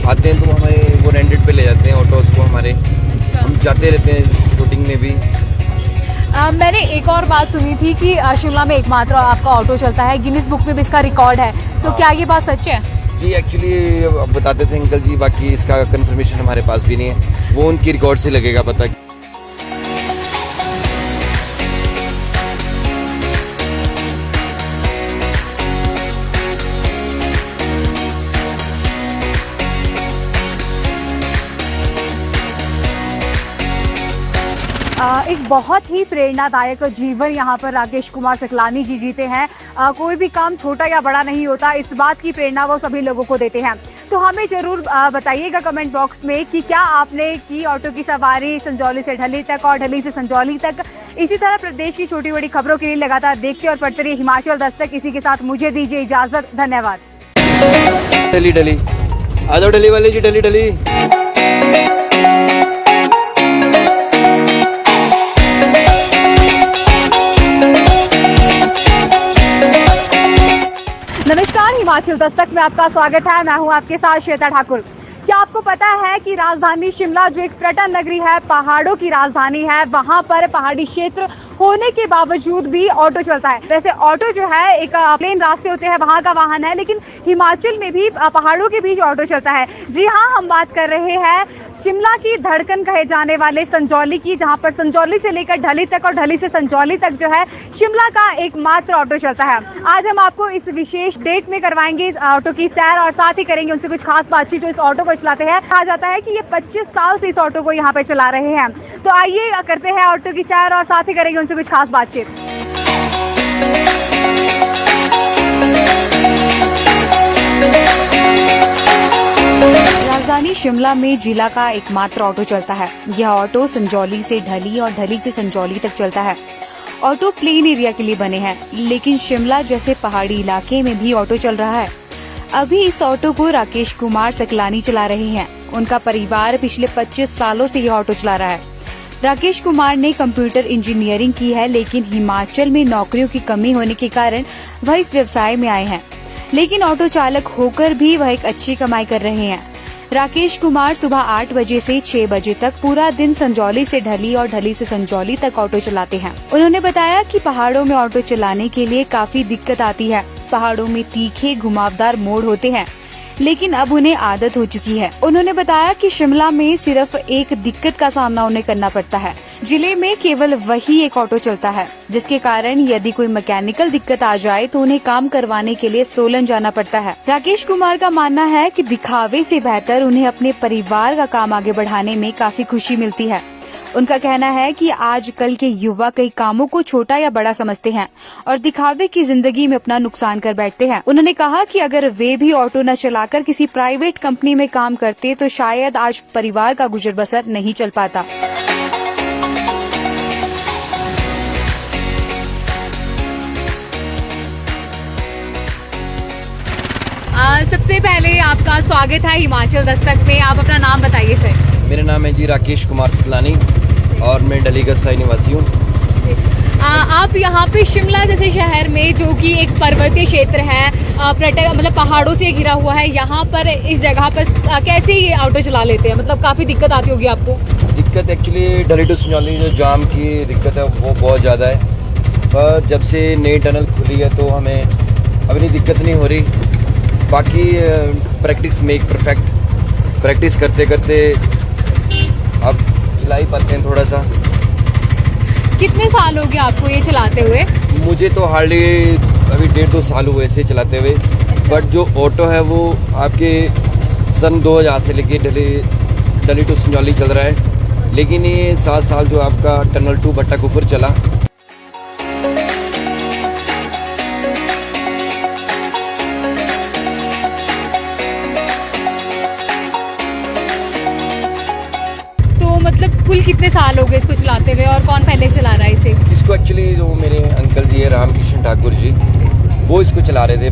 आते हैं तो हमें वो रेंटेड पे ले जाते हैं ऑटोज़ को हमारे। अच्छा। हम जाते रहते हैं शूटिंग में भी। मैंने एक और बात सुनी थी कि शिमला में एकमात्र आपका ऑटो चलता है, गिनीज बुक में भी इसका रिकॉर्ड है, तो हाँ। क्या ये बात सच है? जी एक्चुअली बताते थे अंकल जी, बाकी इसका कंफर्मेशन हमारे पास भी नहीं है, वो उनकी रिकॉर्ड से लगेगा पता। एक बहुत ही प्रेरणादायक जीवन यहाँ पर राकेश कुमार सकलानी जी जीते हैं। कोई भी काम छोटा या बड़ा नहीं होता, इस बात की प्रेरणा वो सभी लोगों को देते हैं। तो हमें जरूर बताइएगा कमेंट बॉक्स में कि क्या आपने की ऑटो की सवारी संजौली से ढली तक और ढली से संजौली तक। इसी तरह प्रदेश की छोटी बड़ी खबरों के लिए लगातार देखते और पढ़ते रहिए हिमाचल दस्तक। इसी के साथ मुझे दीजिए इजाजत, धन्यवाद। ढली आ जाओ ढली वाले जी, ढली। नमस्कार, हिमाचल दस्तक में आपका स्वागत है। मैं हूं आपके साथ श्वेता ठाकुर। क्या आपको पता है कि राजधानी शिमला जो एक पर्यटन नगरी है, पहाड़ों की राजधानी है, वहां पर पहाड़ी क्षेत्र होने के बावजूद भी ऑटो चलता है। वैसे ऑटो जो है एक प्लेन रास्ते होते हैं वहां का वाहन है, लेकिन हिमाचल में भी पहाड़ों के बीच ऑटो चलता है। जी हाँ, हम बात कर रहे हैं शिमला की धड़कन कहे जाने वाले संजौली की, जहां पर संजौली से लेकर ढली तक और ढली से संजौली तक जो है शिमला का एकमात्र ऑटो चलता है। आज हम आपको इस विशेष डेट में करवाएंगे इस ऑटो की सैर और साथ ही करेंगे उनसे कुछ खास बातचीत जो इस ऑटो को चलाते हैं। कहा जाता है कि ये 25 साल से इस ऑटो को यहाँ पे चला रहे हैं। तो आइए करते हैं ऑटो की सैर और साथ ही करेंगे उनसे कुछ खास बातचीत। राजधानी शिमला में जिला का एकमात्र ऑटो चलता है। यह ऑटो संजौली से ढली और ढली से संजौली तक चलता है। ऑटो प्लेन एरिया के लिए बने हैं, लेकिन शिमला जैसे पहाड़ी इलाके में भी ऑटो चल रहा है। अभी इस ऑटो को राकेश कुमार सकलानी चला रहे हैं। उनका परिवार पिछले 25 सालों से यह ऑटो चला रहा है। राकेश कुमार ने कंप्यूटर इंजीनियरिंग की है, लेकिन हिमाचल में नौकरियों की कमी होने के कारण वह इस व्यवसाय में आए हैं। लेकिन ऑटो चालक होकर भी वह एक अच्छी कमाई कर रहे हैं। राकेश कुमार सुबह 8 बजे से 6 बजे तक पूरा दिन संजौली से ढली और ढली से संजौली तक ऑटो चलाते हैं। उन्होंने बताया कि पहाड़ों में ऑटो चलाने के लिए काफी दिक्कत आती है। पहाड़ों में तीखे घुमावदार मोड़ होते हैं, लेकिन अब उन्हें आदत हो चुकी है। उन्होंने बताया कि शिमला में सिर्फ एक दिक्कत का सामना उन्हें करना पड़ता है। जिले में केवल वही एक ऑटो चलता है, जिसके कारण यदि कोई मैकेनिकल दिक्कत आ जाए तो उन्हें काम करवाने के लिए सोलन जाना पड़ता है। राकेश कुमार का मानना है कि दिखावे से बेहतर उन्हें अपने परिवार का काम आगे बढ़ाने में काफी खुशी मिलती है। उनका कहना है कि आजकल के युवा कई कामों को छोटा या बड़ा समझते हैं और दिखावे की जिंदगी में अपना नुकसान कर बैठते हैं। उन्होंने कहा कि अगर वे भी ऑटो न चलाकर किसी प्राइवेट कंपनी में काम करते तो शायद आज परिवार का गुजर बसर नहीं चल पाता। सबसे पहले आपका स्वागत है हिमाचल दस्तक में। आप अपना नाम बताइए सर। मेरा नाम है जी राकेश कुमार सकलानी और मैं डली का स्थायी निवासी हूँ। आप यहाँ पे शिमला जैसे शहर में, जो कि एक पर्वतीय क्षेत्र है, मतलब पहाड़ों से घिरा हुआ है, यहाँ पर इस जगह पर कैसे ये ऑटो चला लेते हैं? मतलब काफ़ी दिक्कत आती होगी आपको। दिक्कत एक्चुअली ढली टू संजौली जो जाम की दिक्कत है वो बहुत ज़्यादा है, पर जब से नई टनल खुली है तो हमें अभी दिक्कत नहीं हो रही। बाकी प्रैक्टिस मेक परफेक्ट, प्रैक्टिस करते करते अब चला ही पाते हैं थोड़ा सा। कितने साल हो गए आपको ये चलाते हुए? मुझे तो हार्डली अभी 1.5-2 साल हुए ऐसे चलाते हुए, बट जो ऑटो है वो आपके सन 2000 से लेके डली टू संजौली चल रहा है। लेकिन ये 7 साल जो आपका टनल टू भट्टा कुफर चला, मतलब कुल कितने साल हो गए इसको चलाते हुए और कौन पहले चला रहा है इसे? इसको एक्चुअली जो मेरे अंकल जी है रामकिशन ठाकुर जी, वो इसको चला रहे थे।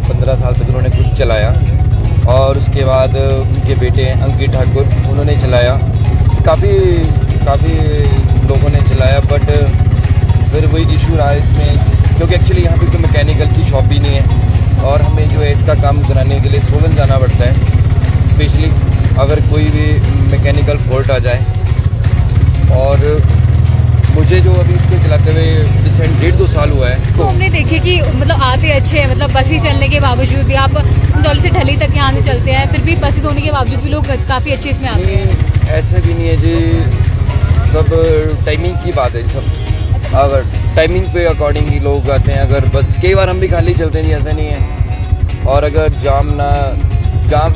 15 साल तक उन्होंने खुद चलाया और उसके बाद उनके बेटे अंकित ठाकुर उन्होंने चलाया। काफ़ी लोगों ने चलाया, बट फिर वही इशू रहा इसमें, क्योंकि एक्चुअली यहाँ पे कोई मैकेनिकल की शॉप ही नहीं है और हमें जो है इसका काम कराने के लिए सोलन जाना पड़ता है, स्पेशली अगर कोई भी मैकेनिकल फॉल्ट आ जाए। और मुझे जो अभी इसको चलाते हुए रिसेंट 1.5-2 साल हुआ है। तो हमने देखे कि मतलब आते अच्छे हैं, मतलब बसें चलने के बावजूद भी आप संजौली से ढली तक यहाँ से चलते हैं, फिर भी बसें होने के बावजूद भी लोग काफ़ी अच्छे इसमें आते हैं। ऐसा भी नहीं है जी, सब टाइमिंग की बात है जी। सब अगर टाइमिंग पे अकॉर्डिंग ही लोग आते हैं। अगर बस कई बार हम भी खाली चलते हैं जी, ऐसा नहीं है। और अगर जाम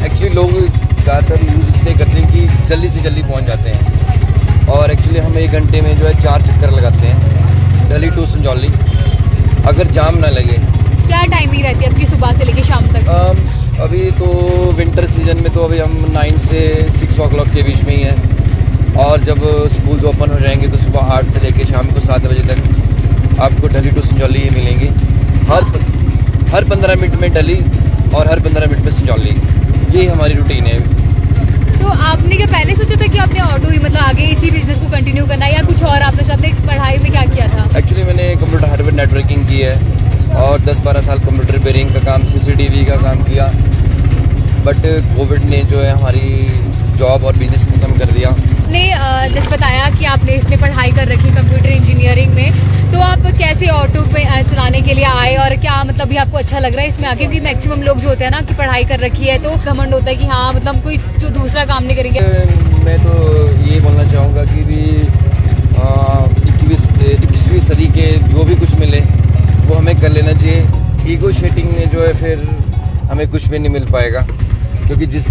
एक्चुअली लोग ज़्यादातर यूज़ इसलिए करते हैं कि जल्दी से जल्दी पहुंच जाते हैं, और एक्चुअली हम 1 घंटे में जो है 4 चक्कर लगाते हैं ढली टू संजौली, अगर जाम ना लगे। क्या टाइमिंग रहती है आपकी सुबह से लेकर शाम तक? अभी तो विंटर सीजन में तो अभी हम 9 से 6 o'clock के बीच में ही हैं, और जब स्कूल्स ओपन हो जाएंगे तो सुबह 8 से लेकर शाम को 7 बजे तक आपको ढली टू संजौली ही मिलेंगी। हर 15 मिनट में ढली और हर 15 मिनट में संजौली, यही हमारी रूटीन है। तो आपने क्या पहले सोचा था कि आपने ऑटो ही मतलब आगे इसी बिजनेस को कंटिन्यू करना है, या कुछ और आपने पढ़ाई में क्या किया था? एक्चुअली मैंने कंप्यूटर हार्डवेयर नेटवर्किंग की है और 10-12 साल कंप्यूटर रिपेयरिंग का काम, CCTV का काम किया, बट कोविड ने जो है हमारी जॉब और बिजनेस खत्म कर दिया। आपने जैसे बताया कि आपने इसमें पढ़ाई कर रखी कंप्यूटर इंजीनियरिंग में, तो आप कैसे ऑटो पे चलाने के लिए आए और क्या मतलब भी आपको अच्छा लग रहा है इसमें आके? क्योंकि मैक्सिमम लोग जो होते हैं ना कि पढ़ाई कर रखी है तो घमंड होता है कि हाँ मतलब कोई जो दूसरा काम नहीं करेंगे। मैं तो ये बोलना चाहूँगा कि भी 21वीं सदी के जो भी कुछ मिले वो हमें कर लेना चाहिए। ईगो शेटिंग में जो है फिर हमें कुछ भी नहीं मिल पाएगा, क्योंकि जिस